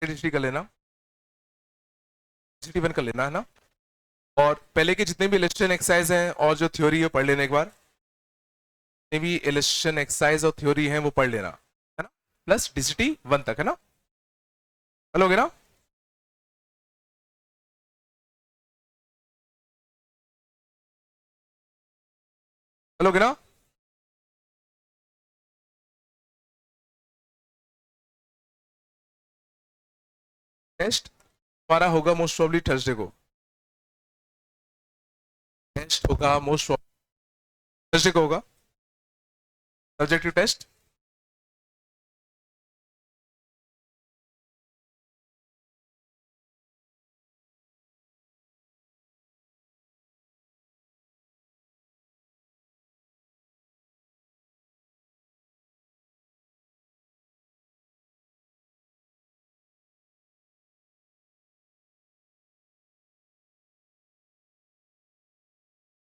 कर लेना, वन कर लेना, है ना। और पहले के जितने भी इलस्ट्रेशन एक्सरसाइज हैं और जो थ्योरी है पढ़ लेना एक बार, जितने भी इलस्ट्रेशन एक्सरसाइज और थ्योरी हैं वो पढ़ लेना, है ना, प्लस DCT 1 तक, है ना, चलोगे ना। चलोगे ना, टेस्ट हमारा होगा मोस्ट प्रॉब्ली थर्सडे को, टेस्ट होगा मोस्ट थर्सडे को होगा, सब्जेक्टिव टेस्ट,